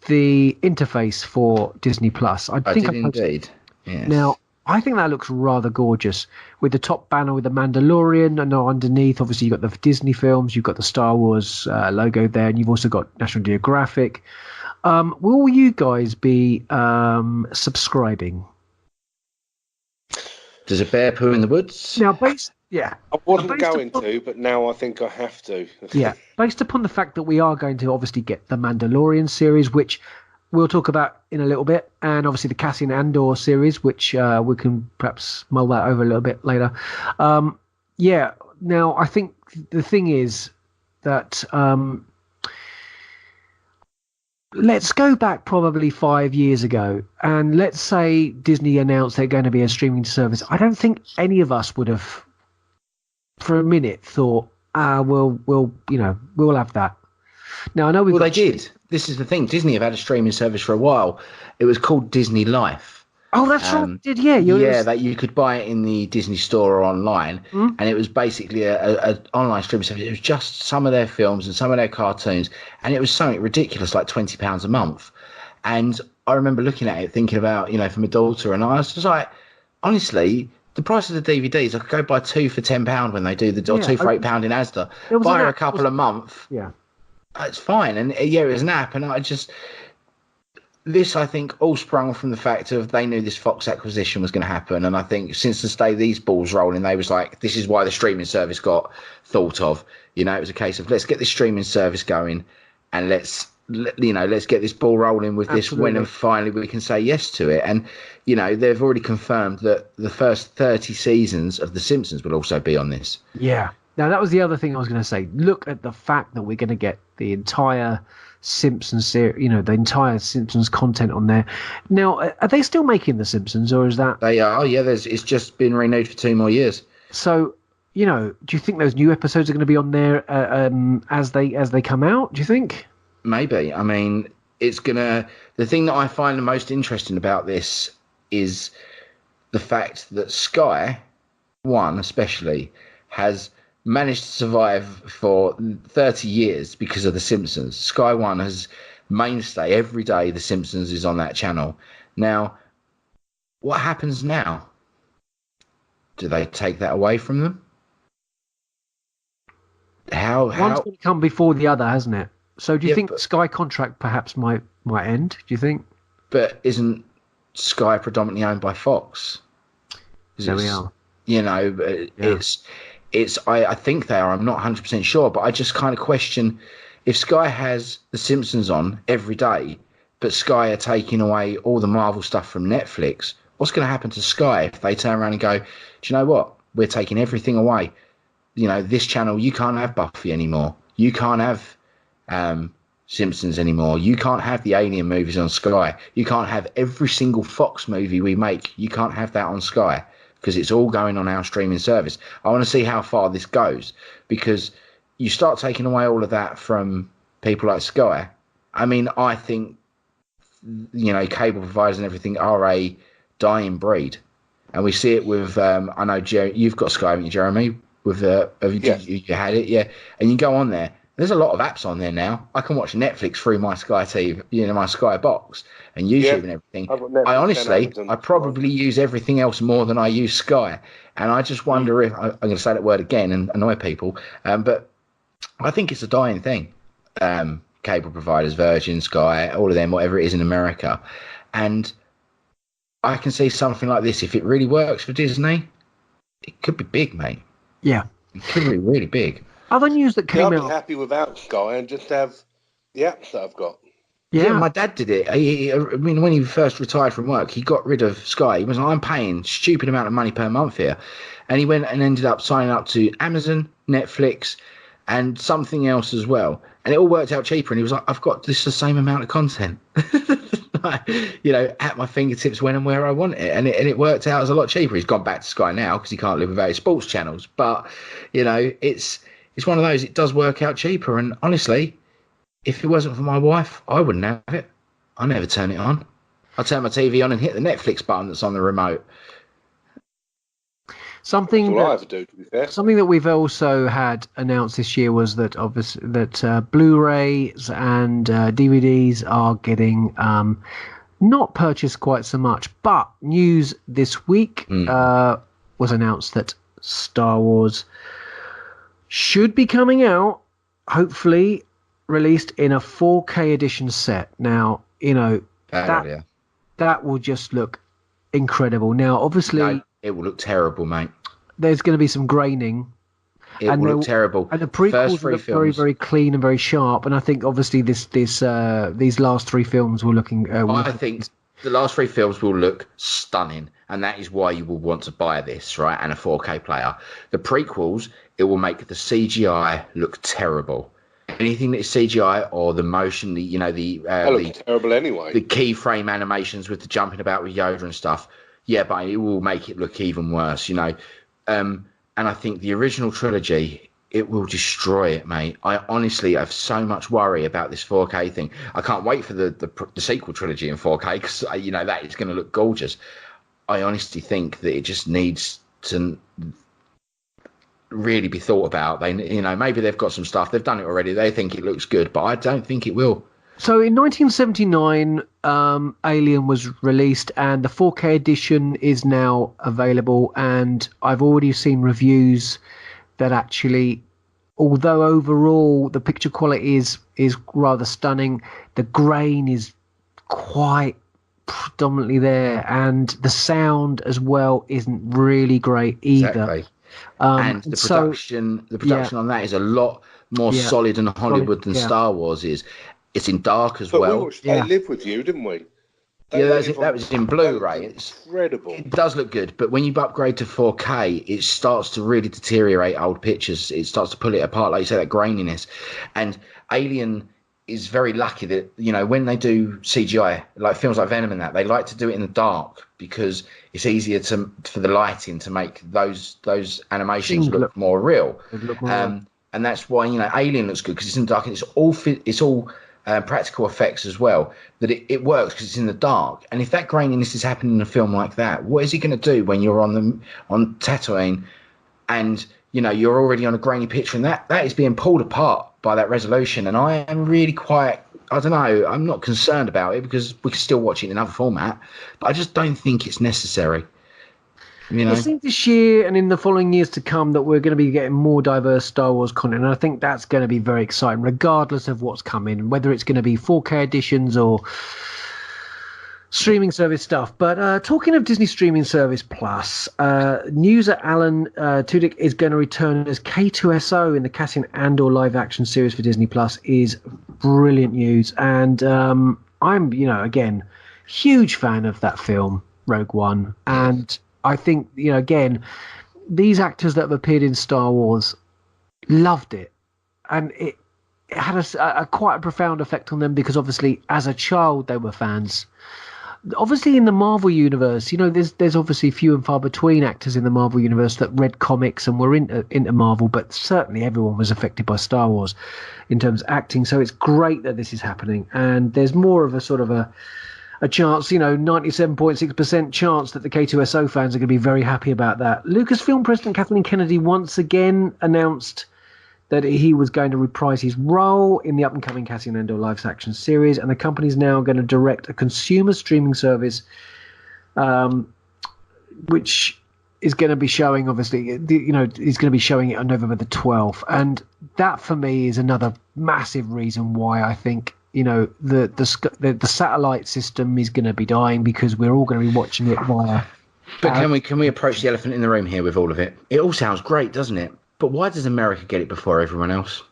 the interface for Disney Plus? I did indeed. Yes. Now, I think that looks rather gorgeous with the top banner with the Mandalorian, and underneath, obviously, you've got the Disney films, you've got the Star Wars logo there, and you've also got National Geographic. Will you guys be subscribing? Does a bear poo in the woods? Now, I wasn't going to, but now I think I have to. Yeah, based upon the fact that we are going to obviously get the Mandalorian series, which we'll talk about in a little bit, and obviously the Cassian Andor series, which we can perhaps mull that over a little bit later. Now I think the thing is that let's go back probably 5 years ago, and let's say Disney announced they're going to be a streaming service. I don't think any of us would have, for a minute, thought, we'll have that. Now I know they did. This is the thing. Disney have had a streaming service for a while. It was called Disney Life. Oh, that's right. Did that you could buy it in the Disney store or online, and it was basically a online streaming service. It was just some of their films and some of their cartoons, and it was something ridiculous, like £20 a month. And I remember looking at it, thinking about for my daughter, and I was just like, honestly, the price of the DVDs, I could go buy two for £10 when they do or two for £8 in Asda. Buy her a couple a month. Yeah. It's fine. And it was an app. And I think all sprung from the fact of they knew this Fox acquisition was going to happen. And I think since the day these balls rolling, they was like, this is why the streaming service got thought of. It was a case of let's get this streaming service going and let's get this ball rolling with this when and finally we can say yes to it. And, they've already confirmed that the first 30 seasons of The Simpsons will also be on this. Yeah. Now, that was the other thing I was going to say. Look at the fact that we're going to get the entire Simpsons series, the entire Simpsons content on there. Now, are they still making The Simpsons, or is that... They are, yeah. It's just been renewed for 2 more years. So, do you think those new episodes are going to be on there as they come out, do you think? Maybe. I mean, it's going to... The thing that I find the most interesting about this is the fact that Sky One, especially, has managed to survive for 30 years because of The Simpsons. Sky One has mainstay. Every day The Simpsons is on that channel. Now, what happens now? Do they take that away from them? One's going to come before the other, hasn't it? So do you think Sky contract perhaps might end? Do you think? But isn't Sky predominantly owned by Fox? There we are. I think they are. I'm not 100% sure, but I just kind of question if Sky has The Simpsons on every day, but Sky are taking away all the Marvel stuff from Netflix. what's going to happen to Sky if they turn around and go, do you know what? We're taking everything away. You know, this channel, you can't have Buffy anymore. You can't have Simpsons anymore. You can't have the Alien movies on Sky. You can't have every single Fox movie we make. You can't have that on Sky because it's all going on our streaming service. I want to see how far this goes, because you start taking away all of that from people like Sky. I mean, I think, you know, cable providers and everything are a dying breed. And we see it with, I know, you've got Sky, haven't you, Jeremy? With you had it, yeah. And you go on there. There's a lot of apps on there now. I can watch Netflix through my Sky TV, you know, my Sky box and YouTube and everything. I honestly, I probably use everything else more than I use Sky. And I just wonder if, I'm going to say that word again and annoy people, but I think it's a dying thing. Cable providers, Virgin, Sky, all of them, whatever it is in America. And I can see something like this, if it really works for Disney, it could be big, mate. Yeah. It could be really big. Other news that came out. I'd be happy without Sky and just have the apps that I've got. Yeah, my dad did it. I mean, when he first retired from work, he got rid of Sky. He was like, I'm paying stupid amount of money per month here. And he went and ended up signing up to Amazon, Netflix, and something else as well. And it all worked out cheaper. And he was like, I've got this the same amount of content, you know, at my fingertips when and where I want it. And it worked out as a lot cheaper. He's gone back to Sky now because he can't live without his sports channels. But, you know, it's one of those, it does work out cheaper. And honestly, if it wasn't for my wife, I wouldn't have it. I never turn it on. I turn my TV on and hit the Netflix button that's on the remote. Something That's all I ever do, to be fair. Something that we've also had announced this year was that obviously that Blu-rays and DVDs are getting not purchased quite so much. But news this week was announced that Star Wars should be coming out, hopefully released in a 4K edition set. Now, you know, that will just look incredible. Now, obviously... No, it will look terrible, mate. There's going to be some graining. It will look terrible. And the prequels look very, very clean and very sharp. And I think, obviously, these last three films were looking... I think the last three films will look stunning. And that is why you will want to buy this, right? And a 4K player. The prequels, it will make the CGI look terrible. Anything that is CGI or the motion, look terrible anyway. The keyframe animations with the jumping about with Yoda and stuff, yeah, but it will make it look even worse, you know. And I think the original trilogy, it will destroy it, mate. I honestly have so much worry about this 4K thing. I can't wait for the sequel trilogy in 4K because, you know, that is going to look gorgeous. I honestly think that it just needs to really be thought about. They, you know, maybe they've got some stuff. They've done it already. They think it looks good, but I don't think it will. So in 1979, Alien was released, and the 4K edition is now available. And I've already seen reviews that actually, although overall the picture quality is rather stunning, the grain is quite predominantly there, and the sound as well isn't really great either. Exactly. And the production on that is a lot more solid and Hollywood than Star Wars is. It's in dark as well. We watched They Live With You, didn't we? That was in Blu-ray. It's incredible. It does look good, but when you upgrade to 4K, it starts to really deteriorate old pictures. It starts to pull it apart, like you say, that graininess. And Alien is very lucky that, you know, when they do CGI, like films like Venom and that, they like to do it in the dark because it's easier for the lighting to make those animations look more real. And that's why, you know, Alien looks good because it's in the dark, and it's all practical effects as well, that it works because it's in the dark. And if that graininess is happening in a film like that, what is he going to do when you're on Tatooine and, you know, you're already on a grainy picture, and that is being pulled apart by that resolution? And I am really quite, I don't know, I'm not concerned about it because we can still watch it in another format, but I just don't think it's necessary. You know? I think this year and in the following years to come that we're going to be getting more diverse Star Wars content, and I think that's going to be very exciting, regardless of what's coming, whether it's going to be 4K editions or streaming service stuff. But talking of Disney streaming service plus, news that Alan Tudyk is going to return as K2SO in the Cassian Andor live action series for Disney Plus is brilliant news. And I'm, you know, again, huge fan of that film. Rogue One, and I think again, these actors that have appeared in Star Wars loved it, and it had a quite a profound effect on them because obviously as a child they were fans. Obviously in the Marvel universe, there's obviously few and far between actors in the Marvel universe that read comics and were into Marvel, but certainly everyone was affected by Star Wars in terms of acting. So it's great that this is happening, and there's more of a sort of a chance, 97.6% chance that the K2SO fans are going to be very happy about that. Lucasfilm President Kathleen Kennedy once again announced that he was going to reprise his role in the up-and-coming Cassian Andor live-action series, and the company's now going to direct a consumer streaming service, which is going to be showing, obviously, is going to be showing it on November the 12th. And that, for me, is another massive reason why I think, the satellite system is going to be dying, because we're all going to be watching it via... But can we approach the elephant in the room here with all of it? It all sounds great, doesn't it? But why does America get it before everyone else?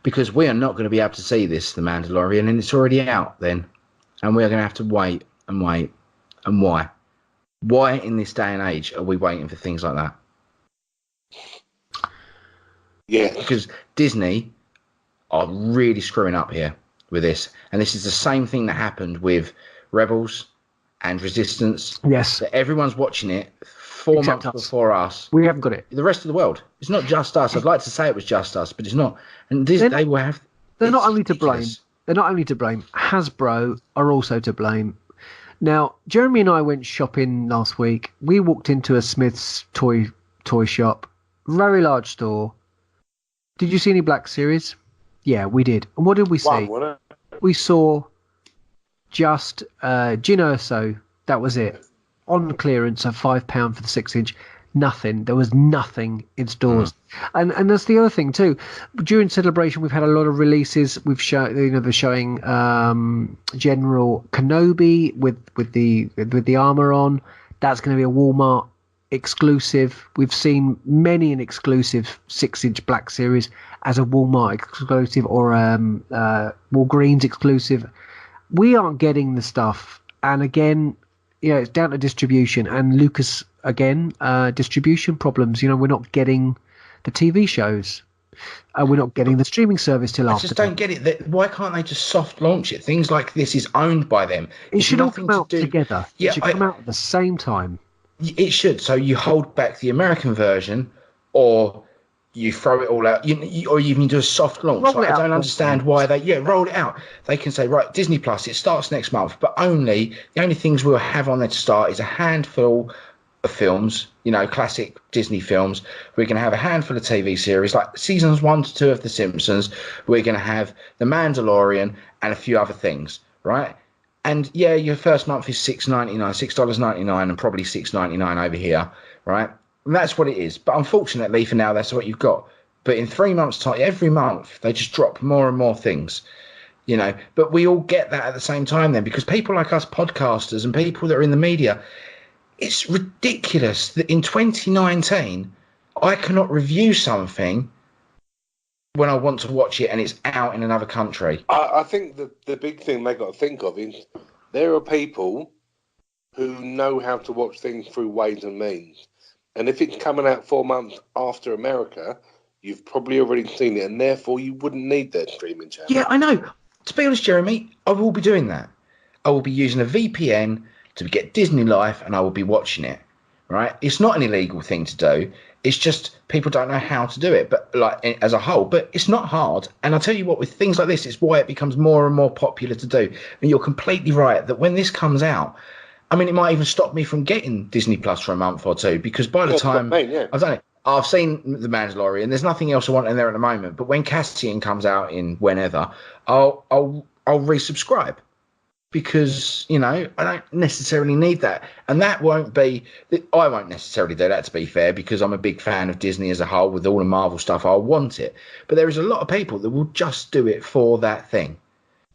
Because we are not going to be able to see this, The Mandalorian, and it's already out then. And we are going to have to wait and wait. And why? Why in this day and age are we waiting for things like that? Yeah. Because Disney are really screwing up here with this. And this is the same thing that happened with Rebels and Resistance. Yes. That everyone's watching it 4 months before us. We haven't got it. The rest of the world. It's not just us. I'd like to say it was just us, but it's not. And they will have... They're not only to blame. They're not only to blame. Hasbro are also to blame. Now, Jeremy and I went shopping last week. We walked into a Smith's toy shop. Very large store. Did you see any Black Series? Yeah, we did. And what did we see? We saw just Jyn Erso. That was it. On clearance at £5 for the 6-inch. Nothing. There was nothing in stores. And that's the other thing too. During Celebration, we've had a lot of releases. We've shown, they're showing General Kenobi with the armor on. That's going to be a Walmart exclusive. We've seen many an exclusive 6-inch Black Series as a Walmart exclusive or Walgreens exclusive. We aren't getting the stuff, and again, it's down to distribution, and Lucas again, distribution problems. We're not getting the TV shows. We're not getting the streaming service till after. I just don't get it. Why can't they just soft launch it? Things like this is owned by them. It should all come out together. Yeah, it should come out at the same time. It should. So you hold back the American version, or you throw it all out, or you even do a soft launch. I don't understand why they roll it out. They can say, right, Disney Plus, it starts next month, but the only things we'll have on there to start is a handful of films, classic Disney films. We're going to have a handful of TV series, like seasons 1 to 2 of The Simpsons. We're going to have The Mandalorian and a few other things, right? And yeah, your first month is $6.99, and probably $6.99 over here, right? And that's what it is. But unfortunately for now, that's what you've got. But in 3 months' time, every month, they just drop more and more things, But we all get that at the same time then, because people like us podcasters and people that are in the media, it's ridiculous that in 2019, I cannot review something when I want to watch it and it's out in another country. I think the big thing they got to think of is there are people who know how to watch things through ways and means. And if it's coming out 4 months after America, you've probably already seen it, and therefore you wouldn't need their streaming channel. Yeah, I know. To be honest, Jeremy, I will be doing that. I will be using a VPN to get Disney Life, and I will be watching it, right? It's not an illegal thing to do. It's just people don't know how to do it, but as a whole. But it's not hard. And I'll tell you what, with things like this, it's why it becomes more and more popular to do. And you're completely right that when this comes out, it might even stop me from getting Disney Plus for a month or two, because by the time I've done it, I've seen The Mandalorian. There's nothing else I want in there at the moment. But when Cassian comes out in whenever, I'll resubscribe, because I don't necessarily need that, and I won't necessarily do that, to be fair, because I'm a big fan of Disney as a whole. With all the Marvel stuff, I want it, but there is a lot of people that will just do it for that thing.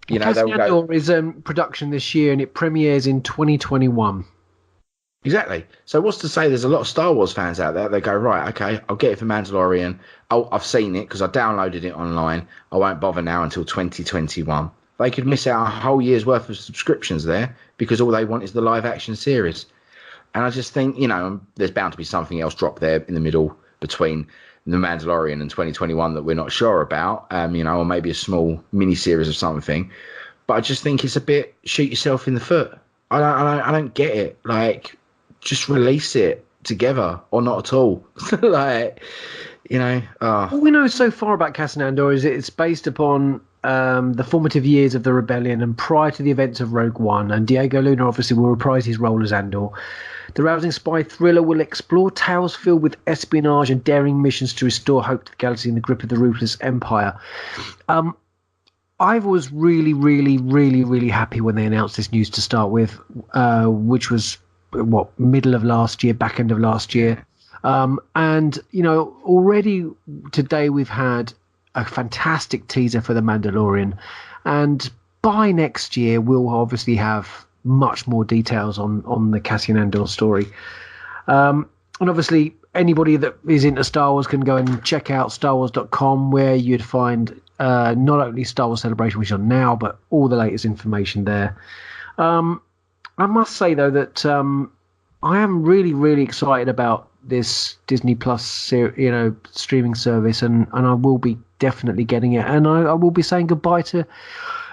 Cassian Andor is production this year, and it premieres in 2021. Exactly. So what's to say there's a lot of Star Wars fans out there, they go, right, okay, I'll get it for Mandalorian. I've seen it because I downloaded it online. I won't bother now until 2021. they could miss out a whole year's worth of subscriptions there because all they want is the live action series. And I just think, there's bound to be something else dropped there in the middle between The Mandalorian and 2021 that we're not sure about, or maybe a small mini series of something. But I just think it's a bit shoot yourself in the foot. I don't get it. Like, just release it together or not at all. All we know so far about Cassian Andor is it's based upon the formative years of the rebellion and prior to the events of Rogue One, and Diego Luna obviously will reprise his role as Andor. The rousing spy thriller will explore tales filled with espionage and daring missions to restore hope to the galaxy in the grip of the ruthless Empire. I was really, really, really, really happy when they announced this news to start with, which was middle of last year, back end of last year. And already today we've had a fantastic teaser for The Mandalorian, and by next year we'll obviously have much more details on the Cassian Andor story. And obviously anybody that is into Star Wars can go and check out starwars.com, where you'd find not only Star Wars Celebration, which is on now, but all the latest information there. I must say though that I am really, really excited about this Disney Plus streaming service, and I will be definitely getting it, and I will be saying goodbye to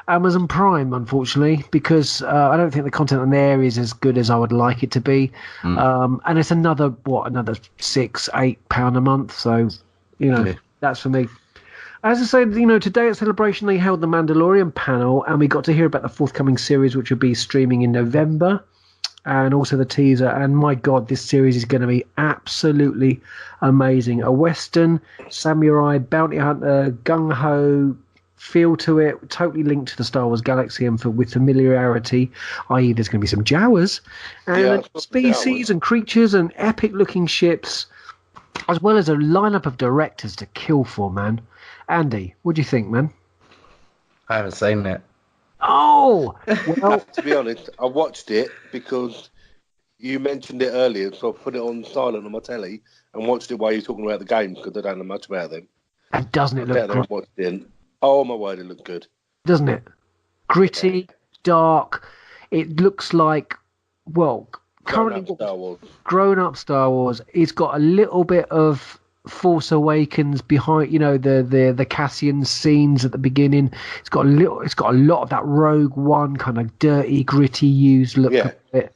Amazon Prime, unfortunately, because I don't think the content on there is as good as I would like it to be. And it's another £6-8 a month, so that's for me. As I said, today at Celebration they held the Mandalorian panel, and we got to hear about the forthcoming series, which will be streaming in November, and also the teaser. And my God, this series is going to be absolutely amazing. A Western, samurai, bounty hunter, gung-ho feel to it, totally linked to the Star Wars galaxy and with familiarity, i.e. there's going to be some Jawas, and species and creatures and epic-looking ships, as well as a lineup of directors to kill for, man. Andy, what do you think, man? I haven't seen it. Oh! Well, to be honest, I watched it because you mentioned it earlier, so I put it on silent on my telly and watched it while you were talking about the game, because I don't know much about them. And doesn't it look great? Watched it. Oh my word, it looked good. Doesn't it? Gritty, dark. It looks like, currently grown-up Star Wars. It's got a little bit of Force Awakens behind, the Cassian scenes at the beginning. It's got a lot of that Rogue One kind of dirty, gritty, used look to it.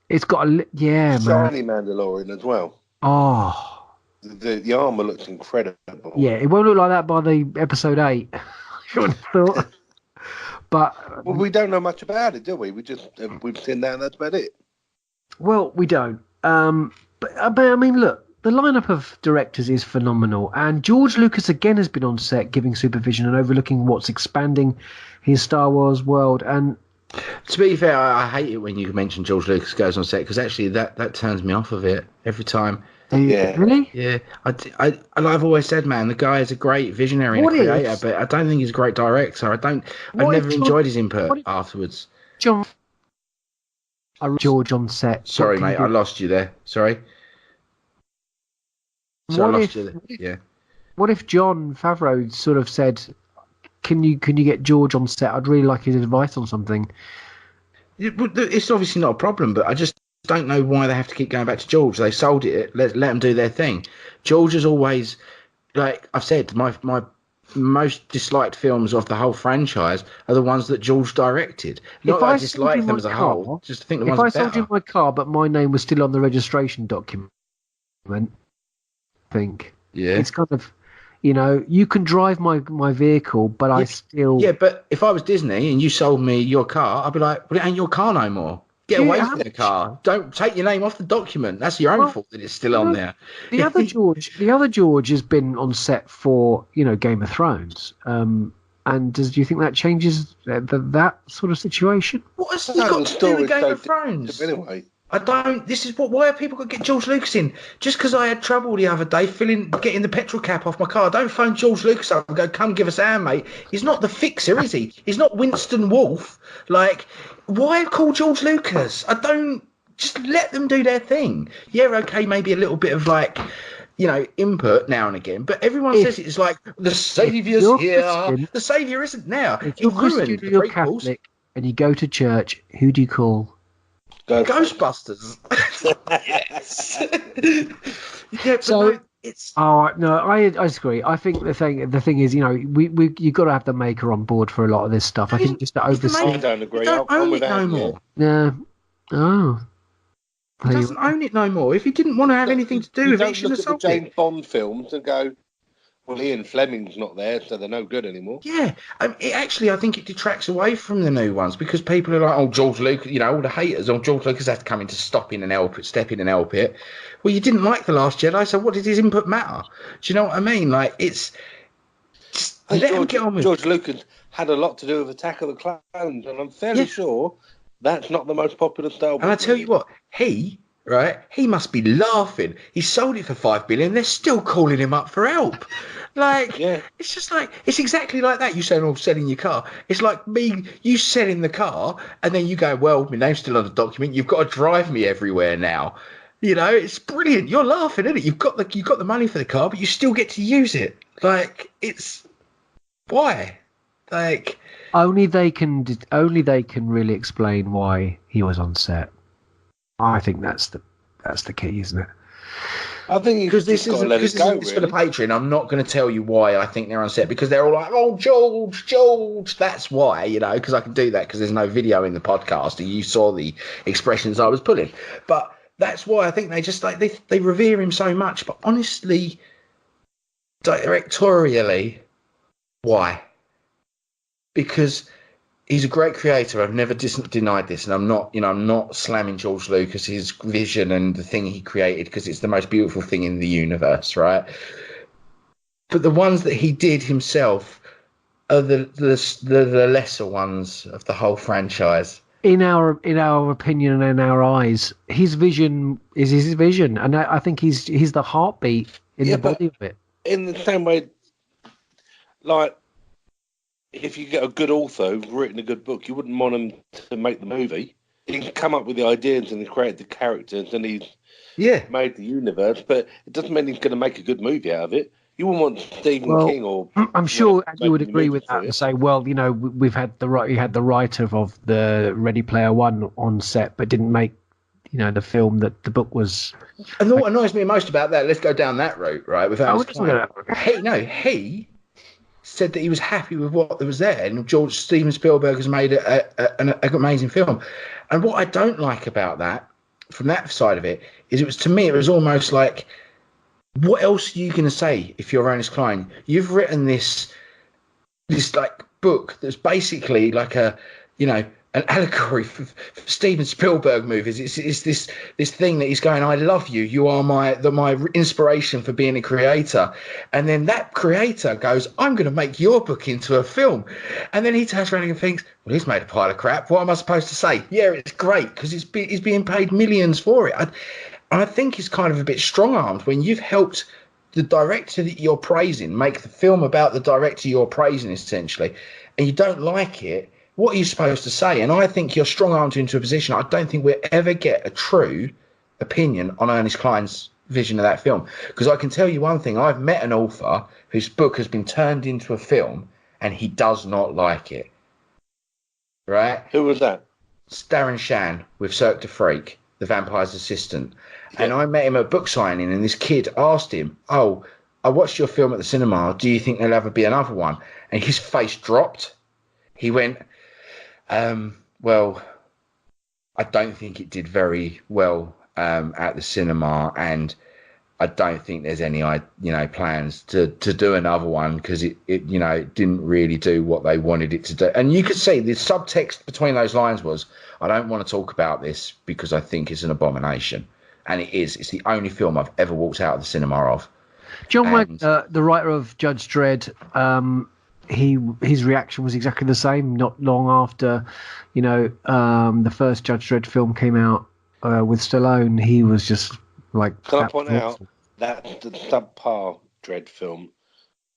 It's got shiny Mandalorian as well. Oh. The armor looks incredible. Yeah, it won't look like that by the episode 8. I would have thought. But we don't know much about it, do we? We've seen that, and that's about it. Well, we don't. But I mean, look, the lineup of directors is phenomenal, and George Lucas again has been on set giving supervision and overlooking what's expanding his Star Wars world. And to be fair, I hate it when you mention George Lucas goes on set, because actually that turns me off of it every time. Yeah. Really? Yeah. I've always said, man, the guy is a great visionary and creator, but I don't think he's a great director. I've never enjoyed his input afterwards. George on set. Sorry, mate, I lost you there. Sorry. I lost you there. Yeah. What if Jon Favreau sort of said, "Can you get George on set? I'd really like his advice on something." It's obviously not a problem, but I just don't know why they have to keep going back to George. They sold it. Let them do their thing. George is always, like I've said, my most disliked films of the whole franchise are the ones that George directed. Not that I dislike them as a whole, just think the ones are better. If I sold you my car, but my name was still on the registration document, I think. Yeah. It's kind of, you can drive my vehicle, but I still... Yeah, but if I was Disney and you sold me your car, I'd be like, well, it ain't your car no more. Get away from the car. Don't take your name off the document. That's your own fault that it's still on there. The other George has been on set for, Game of Thrones. And do you think that changes that sort of situation? What has he got to do with Game of Thrones? Anyway. I don't. Why are people going to get George Lucas in? Just because I had trouble the other day getting the petrol cap off my car, don't phone George Lucas up and go, come give us a hand, mate. He's not the fixer, is he? He's not Winston Wolfe. Like, why call George Lucas? Just let them do their thing. Yeah, okay, maybe a little bit of input now and again. But everyone If- says it's like the if saviour's you're here. Christian, The savior isn't now. if He you're Christian ruined or the you're prequels. Catholic and you go to church, who do you call? Ghostbusters. Yes. Yeah, but So- no, it's. Oh no, I disagree. I think the thing is, we you got to have the maker on board for a lot of this stuff. I think just to He's the oversee. I maker. don't He agree. don't I'm own with it no Andy. more. Yeah. Oh. He doesn't own it no more. If he didn't want to have anything to do You with it, he don't shouldn't look have at the sold it. James Bond films and go, well, Ian Fleming's not there, so they're no good anymore. Yeah, I think it detracts away from the new ones because people are like, oh, George Lucas, all the haters, oh, George Lucas had to come in to step in and help it. Well, you didn't like The Last Jedi, so what did his input matter? Do you know what I mean? Like, it's just I think let him get on with George Lucas had a lot to do with Attack of the Clones, and I'm fairly sure that's not the most popular Star Wars. And I tell you what, he must be laughing. He sold it for $5 billion. They're still calling him up for help. Like, It's just like, it's exactly like that. You saying, selling your car. It's like you selling the car, and then you go, well, my name's still on the document. You've got to drive me everywhere now. It's brilliant. You're laughing, isn't it? You've got the money for the car, but you still get to use it. Like, it's why? Like, Only they can really explain why he was on set. I think that's the key, isn't it? I think because this isn't for the Patreon. I'm not going to tell you why I think they're on set because they're all like, "Oh, George." That's why, because I can do that because there's no video in the podcast and you saw the expressions I was pulling. But that's why I think they just they revere him so much. But honestly, directorially, why? Because he's a great creator. I've never denied this, and I'm not slamming George Lucas, his vision and the thing he created, because it's the most beautiful thing in the universe, right? But the ones that he did himself are the lesser ones of the whole franchise. In our opinion and in our eyes, his vision is his vision, and I think he's the heartbeat in the body of it. In the same way, like, if you get a good author who's written a good book, you wouldn't want him to make the movie. He can come up with the ideas and he created the characters and he's made the universe, but it doesn't mean he's going to make a good movie out of it. You wouldn't want Stephen King or... I'm sure you would agree with that and say, well, we've had you had the writer of the Ready Player One on set, but didn't make, the film that the book was... And what annoys me most about that, let's go down that route, right? He said that he was happy with what was there, and Steven Spielberg has made an amazing film. And what I don't like about that, from that side of it, is to me it was almost like, what else are you going to say if you're Ernest Cline? You've written this like book that's basically like an allegory for Steven Spielberg movies. It's this thing that he's going, I love you. You are my inspiration for being a creator. And then that creator goes, I'm going to make your book into a film. And then he turns around and thinks, well, he's made a pile of crap. What am I supposed to say? Yeah, it's great because he's being paid millions for it. I think it's kind of a bit strong-armed when you've helped the director that you're praising make the film about the director you're praising, essentially, and you don't like it. What are you supposed to say? And I think you're strong-armed into a position. I don't think we'll ever get a true opinion on Ernest Cline's vision of that film. Because I can tell you one thing. I've met an author whose book has been turned into a film and he does not like it. Right? Who was that? It's Darren Shan with Cirque du Freak, the vampire's assistant. Yeah. And I met him at a book signing and this kid asked him, oh, I watched your film at the cinema. Do you think there'll ever be another one? And his face dropped. He went... well, I don't think it did very well at the cinema, and I don't think there's any plans to do another one because it didn't really do what they wanted it to do. And you could see the subtext between those lines was, I don't want to talk about this because I think it's an abomination, and it is. It's the only film I've ever walked out of the cinema of. John Wagner, the writer of Judge Dredd, his reaction was exactly the same. Not long after, the first Judge Dredd film came out with Stallone, he was just like. Can I point out that the subpar Dredd film,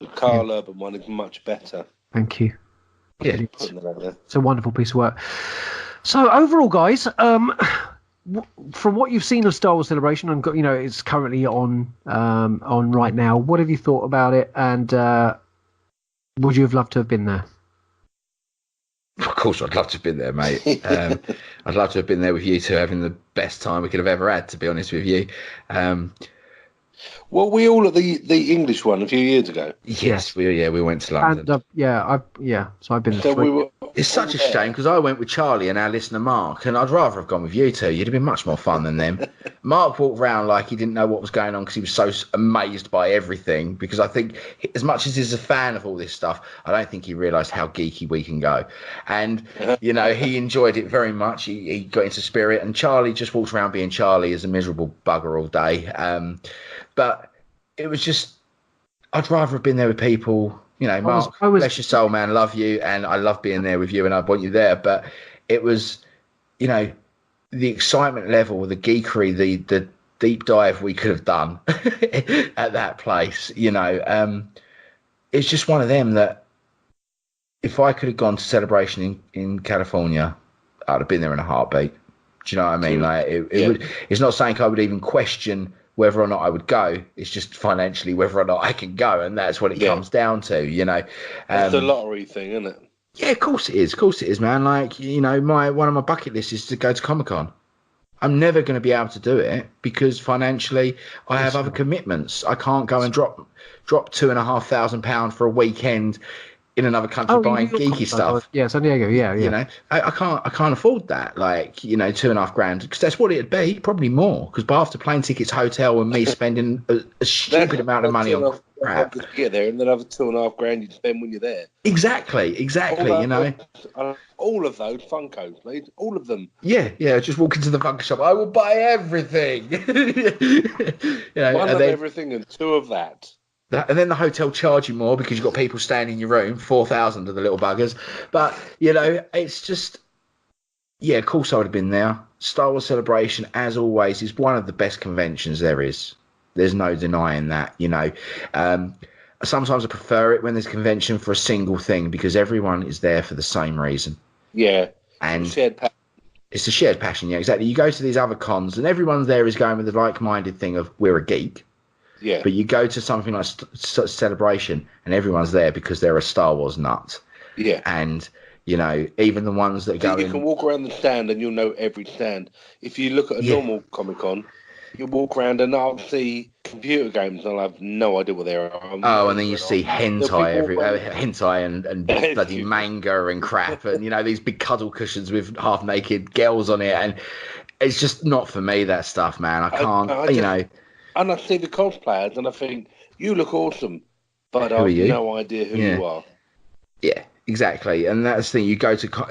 the Carl Urban one, is much better. Thank you. Yeah, it's a wonderful piece of work. So overall, guys, from what you've seen of Star Wars Celebration, and it's currently on right now. What have you thought about it? And would you have loved to have been there? Of course, I'd love to have been there, mate. I'd love to have been there with you two, having the best time we could have ever had, to be honest with you. Well, we all at the English one a few years ago. Yes, we went to London. And so I've been there. So it's such a shame because I went with Charlie and our listener Mark, and I'd rather have gone with you two. You'd have been much more fun than them. Mark walked around like he didn't know what was going on because he was so amazed by everything. Because I think, as much as he's a fan of all this stuff, I don't think he realised how geeky we can go. And he enjoyed it very much. He got into spirit, and Charlie just walked around being Charlie as a miserable bugger all day. But it was just, I'd rather have been there with people. Mark, bless your soul, man, love you, and I love being there with you, and I want you there. But it was, the excitement level, the geekery, the deep dive we could have done at that place. It's just one of them that if I could have gone to Celebration in California, I'd have been there in a heartbeat. Do you know what I mean? Like it's not saying I would even question whether or not I would go. It's just financially whether or not I can go, and that's what it comes down to. It's the lottery thing, isn't it? Yeah, of course it is. Of course it is, man. Like, one of my bucket lists is to go to Comic-Con. I'm never going to be able to do it because financially I have other commitments. I can't go and drop £2,500 for a weekend in another country buying geeky stuff. Yeah, San Diego. Yeah. I can't afford that. Like, £2,500, because that's what it'd be. Probably more, because after plane tickets, hotel, and me spending a stupid amount of money on crap. To get there, and then another £2,500 you spend when you're there. Exactly. All of those Funkos, please. All of them. Yeah. Just walk into the Funko shop. I will buy everything. One of everything and two of that. And then the hotel charge you more because you've got people staying in your room, 4,000 of the little buggers. But, it's just, of course I would have been there. Star Wars Celebration, as always, is one of the best conventions there is. There's no denying that, Sometimes I prefer it when there's a convention for a single thing because everyone is there for the same reason. Yeah. And shared passion. It's a shared passion, yeah, exactly. You go to these other cons and everyone there is going with the like-minded thing of we're a geek. Yeah. But you go to something like Celebration and everyone's there because they're a Star Wars nut. Yeah. And, even the ones that go in... You can walk around the stand and you'll know every stand. If you look at a normal Comic-Con, you walk around and I'll see computer games and I'll have no idea what they are. And then you see hentai and bloody manga and crap and, these big cuddle cushions with half-naked girls on it. And it's just not for me, that stuff, man. I can't, And I see the cosplayers and I think, you look awesome, but I have no idea who you are. Yeah, exactly. And that's the thing. You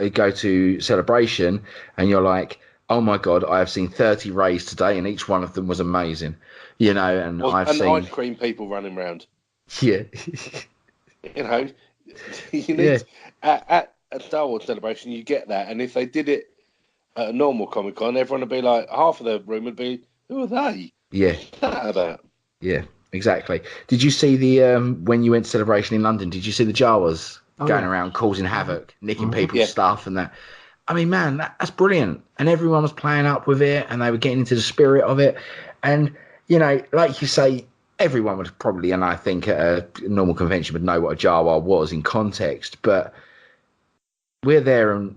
go to Celebration and you're like, oh my God, I have seen 30 Rays today and each one of them was amazing. I've seen ice cream people running around. Yeah. You need at a Star Wars Celebration, you get that. And if they did it at a normal Comic-Con, everyone would be like, half of the room would be, who are they? Yeah. What's that about? Yeah, exactly. Did you see the when you went to Celebration in London? Did you see the Jawas going around causing havoc, nicking people's stuff and that? I mean, man, that's brilliant. And everyone was playing up with it, and they were getting into the spirit of it. And like you say, everyone would probably, and I think at a normal convention would know what a Jawa was in context. But we're there, and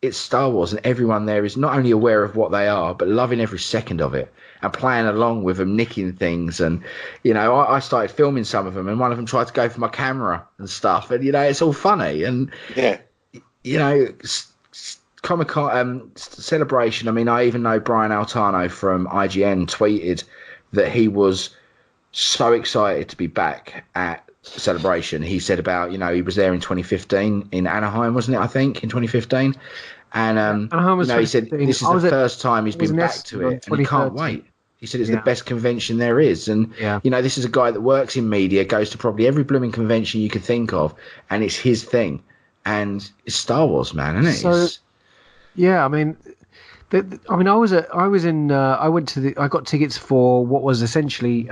it's Star Wars, and everyone there is not only aware of what they are, but loving every second of it. And playing along with them, nicking things. And, I started filming some of them and one of them tried to go for my camera and stuff. And, it's all funny. And, Comic-Con Celebration, I mean, I even know Brian Altano from IGN tweeted that he was so excited to be back at Celebration. He said about, he was there in 2015 in Anaheim, wasn't it, I think, in 2015? And he said this is the first time he's been back to it, and he can't wait. He said it's the best convention there is, and this is a guy that works in media, goes to probably every blooming convention you could think of, and it's his thing, and it's Star Wars, man, isn't it? I mean, I got tickets for what was essentially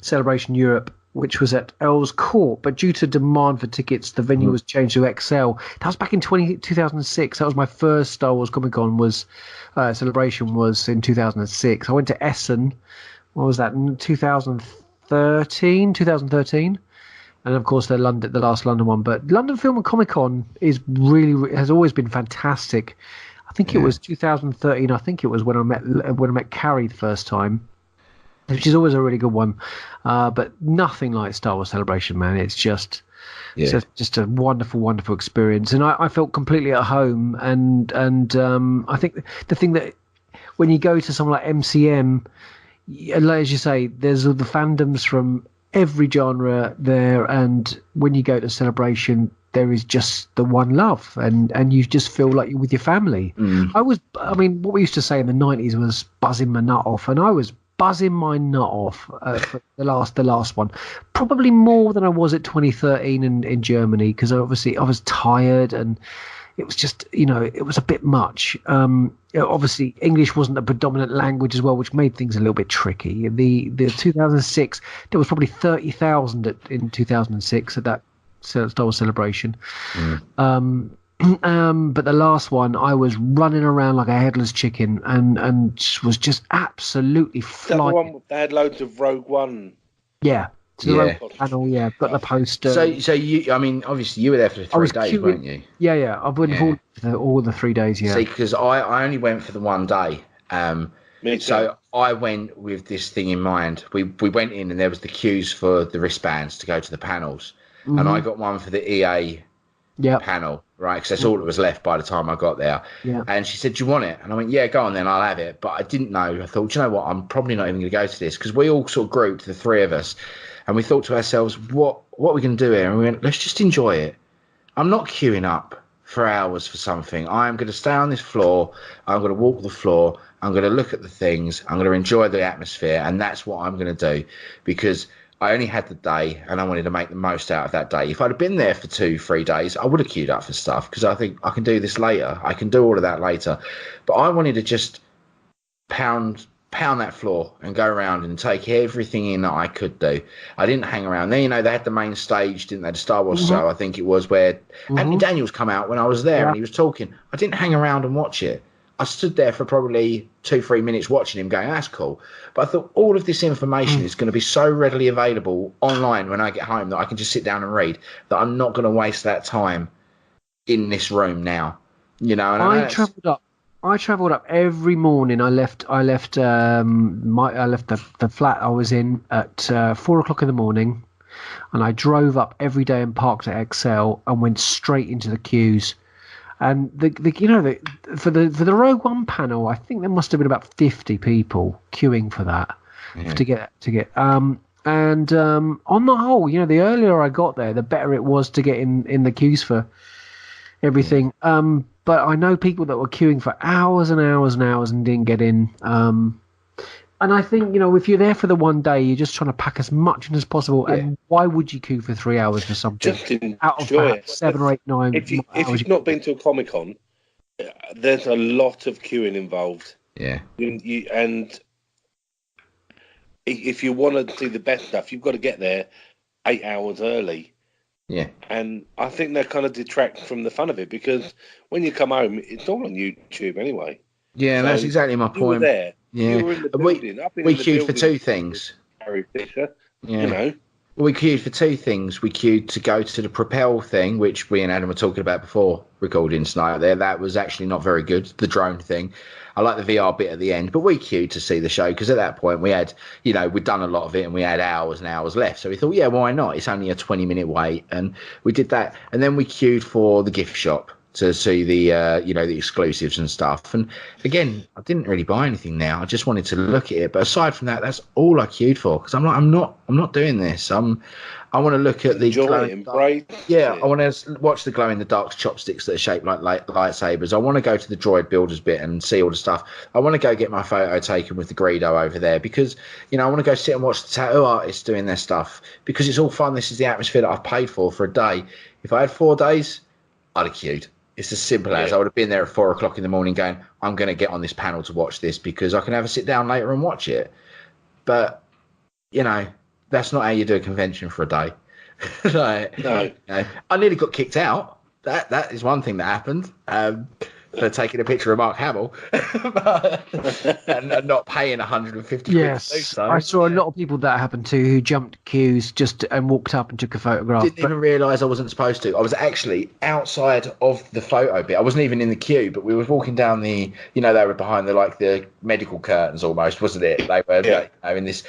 Celebration Europe which was at Earl's Court, but due to demand for tickets, the venue was changed to XL. That was back in 2006. That was my first Star Wars Comic Con celebration was in 2006. I went to Essen. What was that? In 2013. And of course, the last London one. But London Film and Comic Con has always been fantastic. I think it was 2013. I think it was when I met Carrie the first time, which is always a really good one. But nothing like Star Wars Celebration, man. It's just a wonderful, wonderful experience, and I felt completely at home. And I think the thing that when you go to something like MCM, as you say, there's the fandoms from every genre there, and when you go to Celebration, there is just the one love, and you just feel like you're with your family. What we used to say in the 90s was buzzing my nut off, and I was buzzing my nut off for the last one, probably more than I was at 2013 in Germany, because obviously I was tired and it was just, it was a bit much. Obviously English wasn't a predominant language as well, which made things a little bit tricky. The 2006, there was probably 30,000 in 2006 at that Star Wars Celebration. But the last one, I was running around like a headless chicken and was just absolutely flying. The one they had loads of Rogue One. Yeah. The Rogue One panel, got the poster. So you, obviously you were there for 3 days, weren't you? Yeah. I went for all the 3 days, yeah. See, because I only went for the one day. So I went with this thing in mind. We went in and there was the queues for the wristbands to go to the panels. And I got one for the EA panel, right? Because that's all that was left by the time I got there. Yeah. And she said, "Do you want it?" And I went, "Yeah, go on then, I'll have it." But I didn't know. I thought, "Do you know what? I'm probably not even going to go to this," because we all sort of grouped, the three of us, and we thought to ourselves, what are we going to do here? And we went, let's just enjoy it. I'm not queuing up for hours for something. I'm going to stay on this floor. I'm going to walk the floor. I'm going to look at the things. I'm going to enjoy the atmosphere. And that's what I'm going to do, because I only had the day and I wanted to make the most out of that day. If I'd have been there for 2-3 days, I would have queued up for stuff, because I think I can do this later. I can do all of that later. But I wanted to just pound that floor and go around and take everything in that I could do. I didn't hang around. Then, they had the main stage, didn't they? The Star Wars show, I think it was, where Anthony Daniels come out when I was there and he was talking. I didn't hang around and watch it. I stood there for probably 2-3 minutes watching him going, that's cool. But I thought all of this information is going to be so readily available online when I get home that I can just sit down and read, that I'm not going to waste that time in this room now. And I travelled up every morning. I left the flat I was in at 4:00 in the morning, and I drove up every day and parked at XL and went straight into the queues. And for the Rogue One panel, I think there must have been about 50 people queuing for that to get. On the whole, the earlier I got there, the better it was to get in the queues for everything. But I know people that were queuing for hours and hours and hours and didn't get in. And I think, if you're there for the one day, you're just trying to pack as much in as possible. Yeah. And why would you queue for 3 hours for something? Just enjoy out of it. 7 or 8, 9 If you've not been to a Comic-Con, there's a lot of queuing involved. Yeah. And if you want to see the best stuff, you've got to get there 8 hours early. Yeah. And I think that kind of detracts from the fun of it, because when you come home, it's all on YouTube anyway. Yeah, so that's exactly my point. You were there. Yeah. You were in the building. We queued for 2 things. Harry Fisher, We queued for 2 things. We queued to go to the Propel thing, which we and Adam were talking about before recording tonight. That was actually not very good, the drone thing. I like the VR bit at the end, but we queued to see the show, because at that point we had, we'd done a lot of it and we had hours and hours left. So we thought, yeah, why not? It's only a 20-minute wait. And we did that. And then we queued for the gift shop to see the, the exclusives and stuff. And again, I didn't really buy anything now. I just wanted to look at it. But aside from that, that's all I queued for, because I'm not doing this. I want to look at the I want to watch the glow in the dark chopsticks that are shaped like lightsabers. I want to go to the droid builders bit and see all the stuff. I want to go get my photo taken with the Greedo over there, because I want to go sit and watch the tattoo artists doing their stuff, because it's all fun. This is the atmosphere that I've paid for a day. If I had 4 days, I'd have queued. It's as simple as I would have been there at 4:00 in the morning going, I'm going to get on this panel to watch this, because I can have a sit down later and watch it. But, that's not how you do a convention for a day. Like, No. I nearly got kicked out. That is one thing that happened. For taking a picture of Mark Hamill and not paying 150 quid to do Yes, so. I saw a lot of people that happened to who jumped queues and walked up and took a photograph. Didn't even realise I wasn't supposed to. I was actually outside of the photo bit. I wasn't even in the queue, but we were walking down the, they were behind the medical curtains almost, wasn't it? They were in this.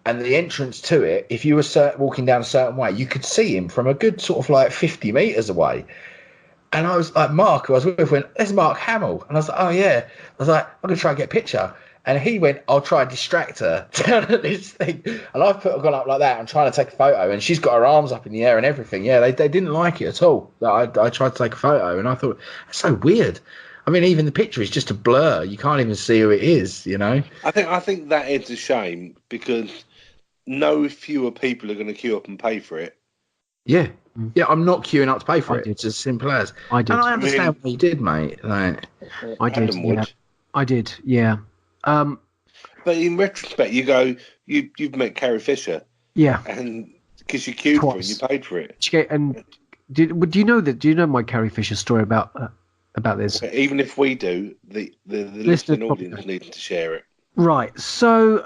And the entrance to it, if you were walking down a certain way, you could see him from a good sort of 50 metres away. And I was like, Mark, who I was with, went, there's Mark Hamill. And I was like, oh, yeah. I was like, I'm going to try and get a picture. And he went, I'll try and distract her down at this thing. And I've gone up like that. I'm trying to take a photo. And she's got her arms up in the air and everything. Yeah, they didn't like it at all. I tried to take a photo. And I thought, that's so weird. I mean, even the picture is just a blur. You can't even see who it is, I think that is a shame because no fewer people are going to queue up and pay for it. Yeah. Yeah, I'm not queuing up to pay for it. It's as simple as. I did. And I understand what you did, mate. Like, I did. Yeah. I did. Yeah. But in retrospect, you go, you've met Carrie Fisher. Yeah. And because you queued for it, you paid for it. And do you know my Carrie Fisher story about this? Even if we do, the listening audience needs to share it. Right. So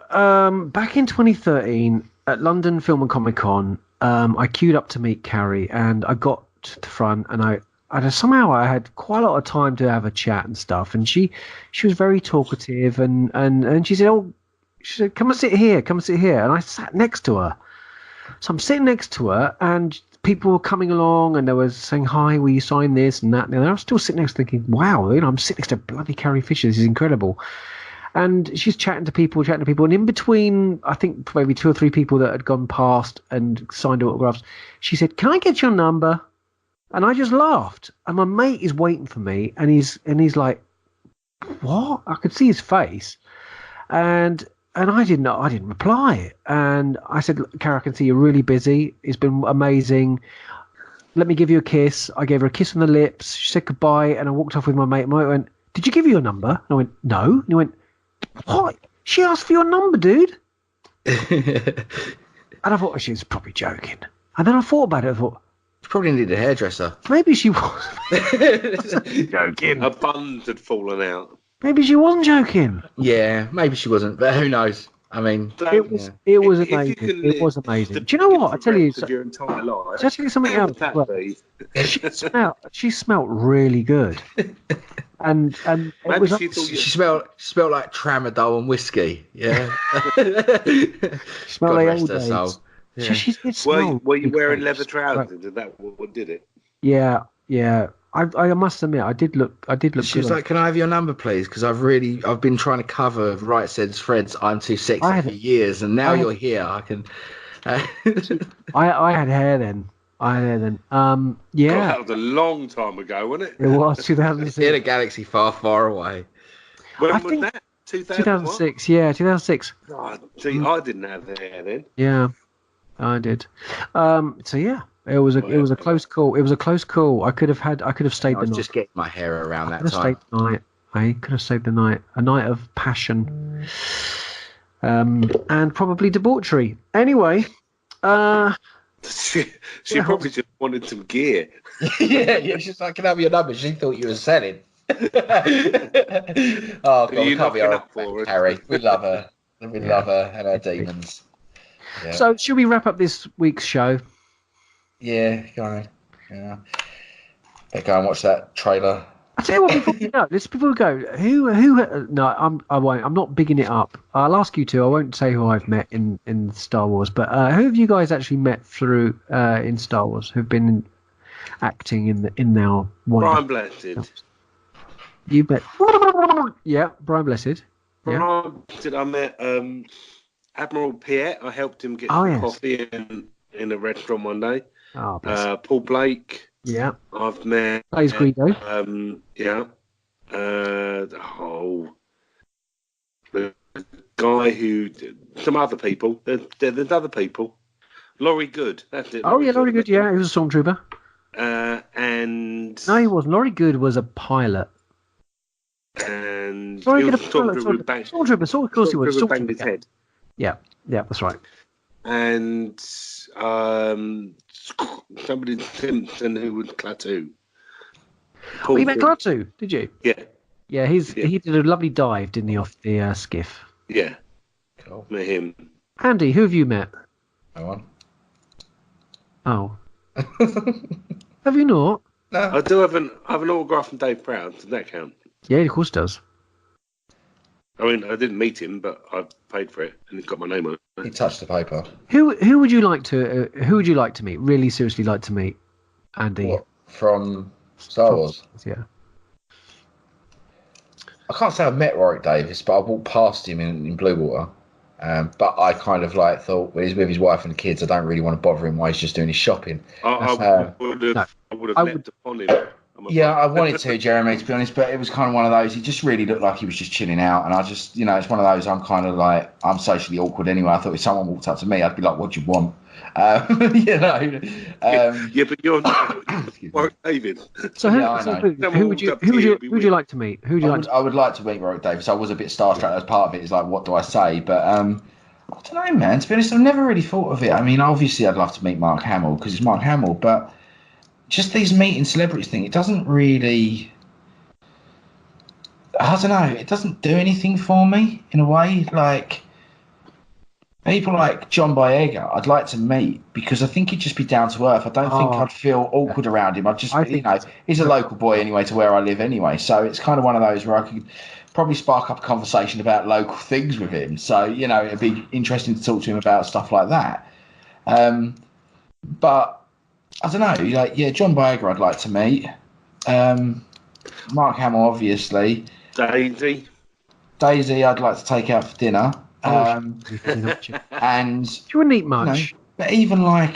back in 2013 at London Film and Comic Con. I queued up to meet Carrie, and I got to the front, and I somehow I had quite a lot of time to have a chat and stuff. And she was very talkative, and she said, come and sit here, and I sat next to her. So I'm sitting next to her, and people were coming along, and they were saying, hi, will you sign this and that? And I was still sitting next thinking, wow, I'm sitting next to bloody Carrie Fisher. This is incredible. And she's chatting to people. And in between, I think maybe 2 or 3 people that had gone past and signed autographs, she said, can I get your number? And I just laughed. And my mate is waiting for me. And he's like, what? I could see his face. And I didn't reply. And I said, Cara, I can see you're really busy. It's been amazing. Let me give you a kiss. I gave her a kiss on the lips. She said goodbye. And I walked off with my mate. My mate went, did you give you your number? And I went, no. And he went, what? She asked for your number, dude. And I thought, she was probably joking. And then I thought about it. I thought, she probably needed a hairdresser. Maybe she was joking. A bun had fallen out. Maybe she wasn't joking. Yeah, maybe she wasn't. But who knows? I mean, it was amazing. It was amazing. Do you know what? I tell you, your entire life. I'll tell you something else. She smelled really good. And it was she smelled like tramadol and whiskey. Yeah. She smelled like old days. Yeah. She did smell. Were you wearing leather trousers? Did that what did it? Yeah. I must admit, I did look. She was like, "Can I have your number, please? Because I've been trying to cover Right Said's Fred's I'm Too Sexy for years, and now you're here. I can." I had hair then. Yeah. God, that was a long time ago, wasn't it? It was 2006. In a galaxy far, far away. When was that? 2006. Yeah, 2006. Oh, see, I didn't have the hair then. Yeah, I did. So yeah. It was a close call. It was a close call. I could have stayed the night. I was just getting my hair around that time. I could have stayed the night. A night of passion, and probably debauchery. Anyway, she probably just wanted some gear. yeah. She's like, "Can I have your number?" She thought you were selling. Oh God, we can't be up for Harry. We love her. We love her and her demons. Yeah. So, should we wrap up this week's show? Yeah, go on. Yeah. Better go and watch that trailer. I tell you what, before we go, who? No, I won't. I'm not bigging it up. I'll ask you to. I won't say who I've met in Star Wars, but who have you guys actually met through in Star Wars? Who've been acting in now? Brian Blessed. You met? Yeah, Brian Blessed. Brian Blessed. I met Admiral Piet. I helped him get some coffee in a restaurant one day. Oh, Paul Blake. Yeah. I've met. Plays Greedo. Yeah. The guy who. Some other people. There's other people. Laurie Good. That's it. Oh, yeah, Laurie Good. Yeah, he was a stormtrooper. And. No, he wasn't. Laurie Good was a pilot. And. Laurie Good, a pilot. Stormtrooper. So of course he was. Banged his head. Yeah, that's right. and somebody Simpson who would Klaatu. Oh, you met Klaatu, did you? Yeah. Yeah, he did a lovely dive, didn't he, off the skiff? Yeah. Cool. Met him. Andy, who have you met? No one. Oh. Have you not? No. I do have an autograph from Dave Proud. Does that count? Yeah, of course it does. I mean, I didn't meet him, but I paid for it and it got my name on it. He touched the paper. Who would you like to meet? Really seriously like to meet, Andy? What, from Star Wars? Yeah. I can't say I've met Warwick Davis, but I walked past him in Bluewater. But I kind of thought, well, he's with his wife and the kids. I don't really want to bother him while he's just doing his shopping. I would have leapt upon him. Yeah, I wanted to, Jeremy, to be honest, but it was kind of one of those. He just really looked like he was just chilling out, and I just, it's one of those. I'm kind of I'm socially awkward anyway. I thought if someone walked up to me, I'd be like, "What do you want?" Yeah, but you're Warwick David. So, who would you like to meet? I would like to meet Warwick Davis. I was a bit starstruck as part of it. Is what do I say? But I don't know, man. To be honest, I've never really thought of it. I mean, obviously, I'd love to meet Mark Hamill because it's Mark Hamill, but just these meeting celebrities thing, it doesn't really. I don't know. It doesn't do anything for me in a way. Like people like John Boyega, I'd like to meet because I think he'd just be down to earth. I don't think I'd feel awkward around him. He's a local boy anyway to where I live anyway, so it's kind of one of those where I could probably spark up a conversation about local things with him. So it'd be interesting to talk to him about stuff like that. But I don't know. John Boyega, I'd like to meet. Mark Hamill, obviously. Daisy, I'd like to take out for dinner. And you wouldn't eat much, but even a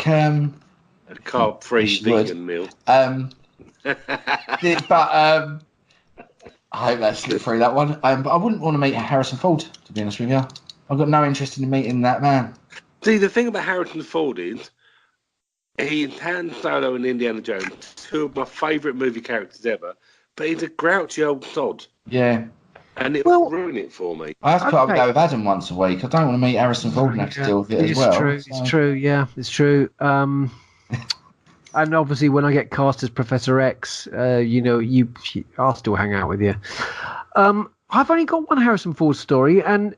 carb-free vegan meal. But I hope that slipped through that one. But I wouldn't want to meet Harrison Ford, to be honest with you. I've got no interest in meeting that man. See, the thing about Harrison Ford is he's Han Solo and Indiana Jones, two of my favourite movie characters ever, but he's a grouchy old sod. Yeah. And it will ruin it for me. I have to put up with Adam once a week. I don't want to meet Harrison Ford and have to deal with it as well. It's true. Yeah, it's true. And obviously, when I get cast as Professor X, I'll still hang out with you. I've only got one Harrison Ford story, and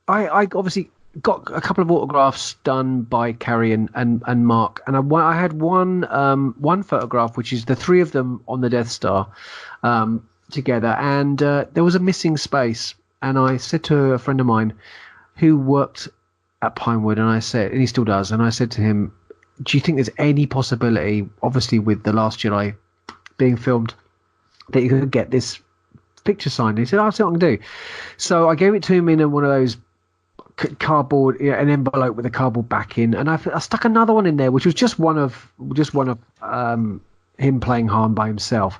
I obviously got a couple of autographs done by Carrie and Mark, and I had one photograph, which is the three of them on the Death Star. Together, and there was a missing space, and I said to a friend of mine who worked at Pinewood, and he still does, and I said to him, do you think there's any possibility, obviously with The Last Jedi being filmed, that you could get this picture signed? And he said, I'll see what I can do. So I gave it to him in one of those cardboard, an envelope with a cardboard backing, and I stuck another one in there, which was just one of him playing Han by himself.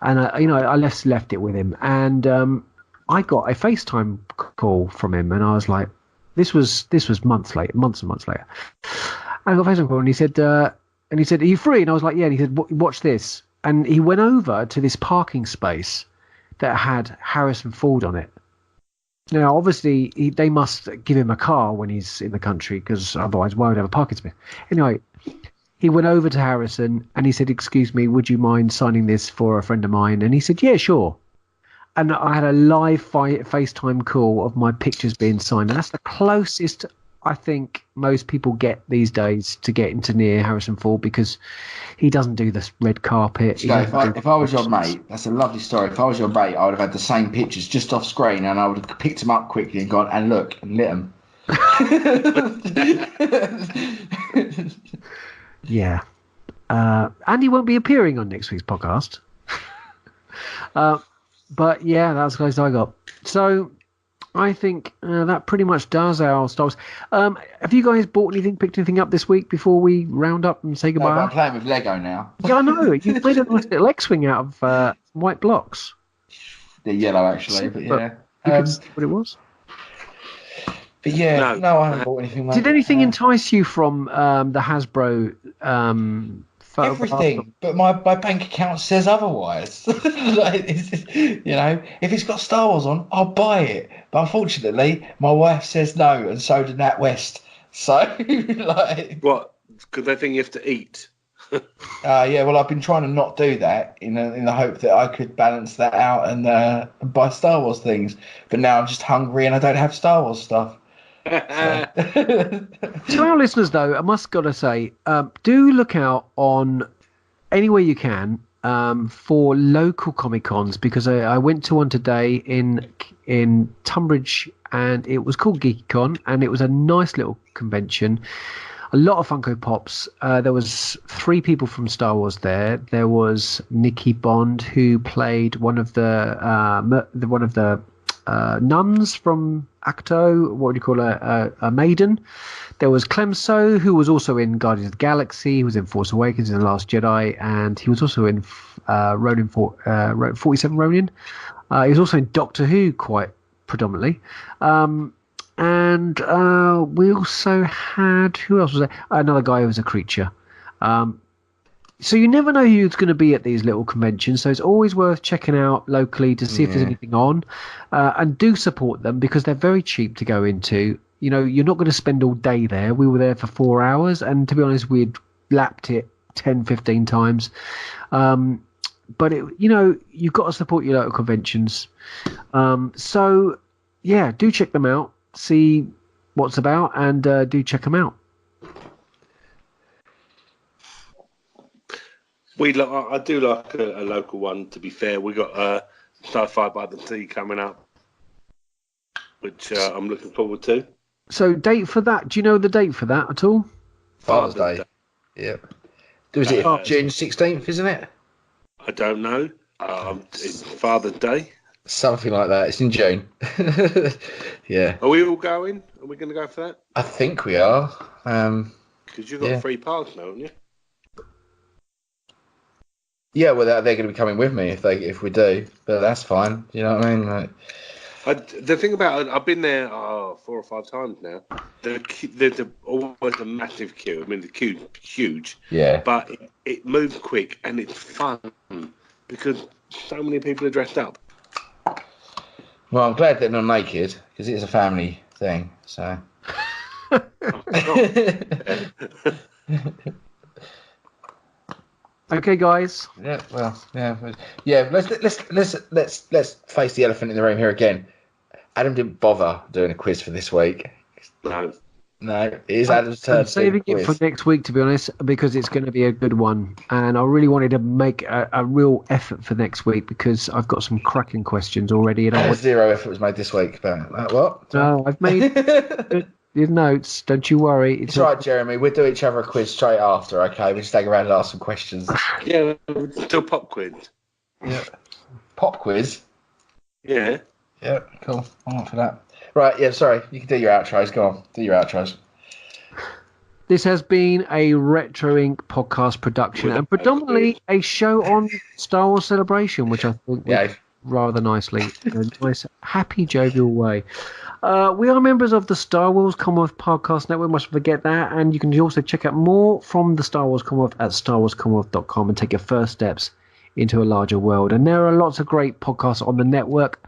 And I left it with him, and I got a FaceTime call from him, and I was like, this was months and months later. I got a FaceTime call, and he said, "Are you free?" And I was like, "Yeah." And he said, "Watch this." And he went over to this parking space that had Harrison Ford on it. Now, obviously, they must give him a car when he's in the country, because otherwise, why would he have a parking space? Anyway. He went over to Harrison and he said, "Excuse me, would you mind signing this for a friend of mine?" And he said, "Yeah, sure." And I had a live FaceTime call of my pictures being signed. And that's the closest I think most people get these days to getting to near Harrison Ford, because he doesn't do this red carpet. So if I was your mate, that's a lovely story. If I was your mate, I would have had the same pictures just off screen, and I would have picked them up quickly and gone, and look, and lit them. Yeah. Andy won't be appearing on next week's podcast. But yeah, that's the closest I got. So I think that pretty much does our Star Wars. Have you guys bought anything, picked anything up this week before we round up and say goodbye? No, I'm playing with Lego now. Yeah, I know. You made a nice little X-wing out of white blocks. They're yellow, actually, but yeah. You can see what it was. But yeah, no, I haven't bought anything. Like Did anything entice you from the Hasbro everything, but my bank account says otherwise. If it's got Star Wars on, I'll buy it. But unfortunately, my wife says no, and so did Nat West. So, like, What? Because they think you have to eat. yeah. Well, I've been trying to not do that in the hope that I could balance that out and buy Star Wars things. But now I'm just hungry and I don't have Star Wars stuff. So. To our listeners, though, I must gotta say, do look out on anywhere you can for local Comic Cons, because I went to one today in Tunbridge, and it was called GeekyCon, and it was a nice little convention. A lot of Funko Pops. There was 3 people from Star Wars there. There was Nikki Bond, who played one of the nuns from Acto. What do you call her? A maiden. There was Clemso, who was also in Guardians of the Galaxy. He was in Force Awakens and The Last Jedi, and he was also in 47 Ronin. He was also in Doctor Who quite predominantly. And we also had, who else was there? Another guy who was a creature. So you never know who's going to be at these little conventions. So it's always worth checking out locally to see if there's anything on. And do support them, because they're very cheap to go into. You know, you're not going to spend all day there. We were there for 4 hours, and to be honest, we'd lapped it 10, 15 times. But, you've got to support your local conventions. So, yeah, do check them out. See what's about, and do check them out. I do like a local one, to be fair. We got Sci-Fi by the Sea coming up, which I'm looking forward to. So, date for that? Do you know the date for that at all? Father's Day. Yep. Was it June 16th, isn't it? I don't know. It's Father's Day. Something like that. It's in June. Yeah. Are we all going? Are we going to go for that? I think we are. Because you've got a free pass now, haven't you? Yeah, well, they're going to be coming with me if we do, but that's fine. You know what I mean? Like, the thing about it, I've been there 4 or 5 times now. There's always a massive queue. I mean, the queue's huge. Yeah. But it moves quick and it's fun because so many people are dressed up. Well, I'm glad they're not naked, because it's a family thing. So. Okay, guys. Yeah. Well. Yeah. Let's face the elephant in the room here again. Adam didn't bother doing a quiz for this week. No, it is Adam's turn. I'm saving it for next week, to be honest, because it's going to be a good one. And I really wanted to make a real effort for next week, because I've got some cracking questions already. And zero effort was made this week. But what? No, I've made your notes. Don't you worry. It's right, Jeremy. We'll do each other a quiz straight after, okay? We'll just hang around and ask some questions. Yeah, still pop quiz. Yeah. Pop quiz? Yeah. Yeah, cool. I'm up for that. Right, yeah, sorry. You can do your outros. Go on. Do your outros. This has been a Retro Inc. podcast production, and predominantly a show on Star Wars Celebration, which I think went rather nicely in a nice, happy, jovial way. We are members of the Star Wars Commonwealth Podcast Network. Must forget that. And you can also check out more from the Star Wars Commonwealth at starwarscommonwealth.com and take your first steps into a larger world. And there are lots of great podcasts on the network.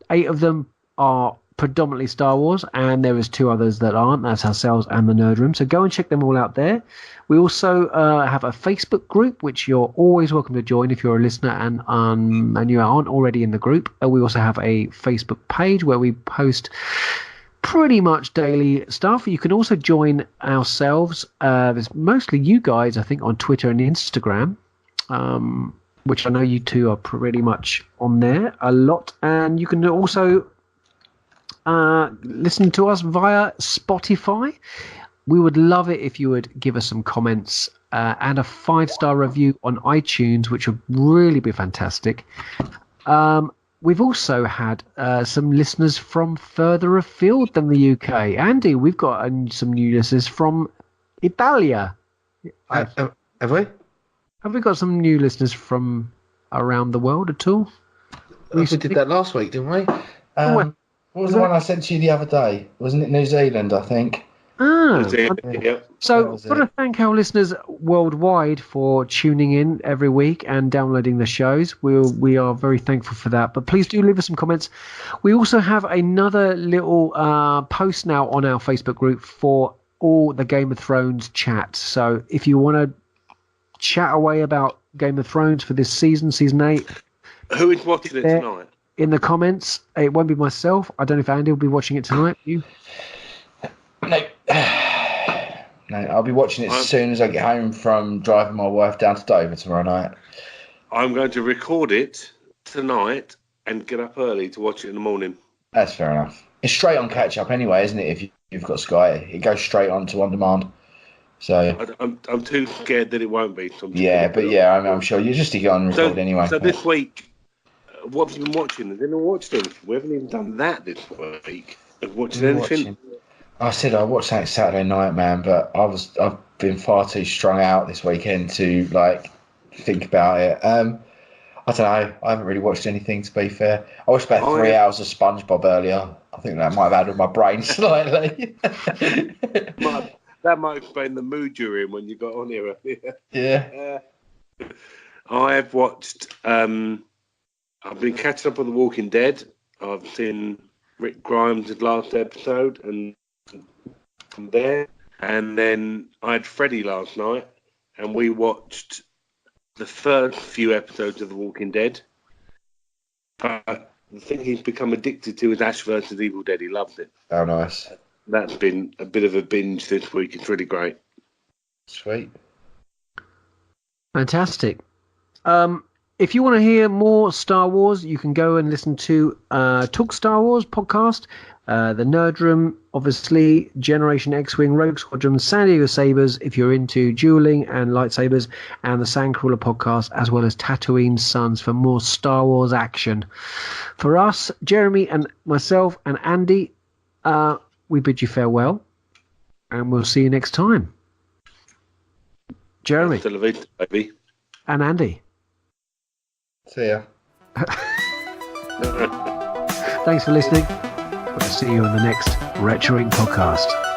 8 of them are predominantly Star Wars, and there is 2 others that aren't. That's ourselves and the Nerd Room. So go and check them all out there. We also have a Facebook group, which you're always welcome to join if you're a listener and you aren't already in the group. We also have a Facebook page where we post pretty much daily stuff. You can also join ourselves. There's mostly you guys, I think, on Twitter and Instagram, which I know you two are pretty much on there a lot. And you can also listen to us via Spotify. We would love it if you would give us some comments and a 5-star review on iTunes, which would really be fantastic. We've also had some listeners from further afield than the UK. Andy, we've got some new listeners from Italia. Have we? Have we got some new listeners from around the world at all? We did that last week, didn't we? What was the one I sent to you the other day? Wasn't it New Zealand, I think? So, got to thank our listeners worldwide for tuning in every week and downloading the shows. We are very thankful for that. But please do leave us some comments. We also have another little post now on our Facebook group for all the Game of Thrones chat. So if you want to chat away about Game of Thrones for this season 8, who is watching it tonight? In the comments, it won't be myself. I don't know if Andy will be watching it tonight. You? No. No, I'll be watching it as soon as I get home from driving my wife down to Dover tomorrow night. I'm going to record it tonight and get up early to watch it in the morning. That's fair enough. It's straight on catch up anyway, isn't it? If you've got Sky, it goes straight on to on demand. So I'm too scared that it won't be. I'm sure you just to get on record anyway. So this week, what have you been watching? Has anyone watched anything? We haven't even done that this week. Have you watched anything? I said I watched that Saturday night, man, but I've been far too strung out this weekend to think about it. I don't know. I haven't really watched anything, to be fair. I watched about 3 hours of SpongeBob earlier. I think that might have added my brain slightly. That might explain the mood you're in when you got on here earlier. Yeah. I've watched. I've been catching up on The Walking Dead. I've seen Rick Grimes' last episode and there, and then I had Freddie last night, and we watched the first few episodes of The Walking Dead. The thing he's become addicted to is Ash vs. Evil Dead. He loves it. Oh, nice. That's been a bit of a binge this week. It's really great. Sweet. Fantastic. If you want to hear more Star Wars, you can go and listen to Talk Star Wars podcast, the Nerd Room, obviously, Generation X-Wing, Rogue Squadron, San Diego Sabers, if you're into dueling and lightsabers, and the Sandcrawler podcast, as well as Tatooine Sons for more Star Wars action. For us, Jeremy and myself and Andy, we bid you farewell, and we'll see you next time. Jeremy. Baby. And Andy. See ya. Thanks for listening. We'll see you on the next Retroing podcast.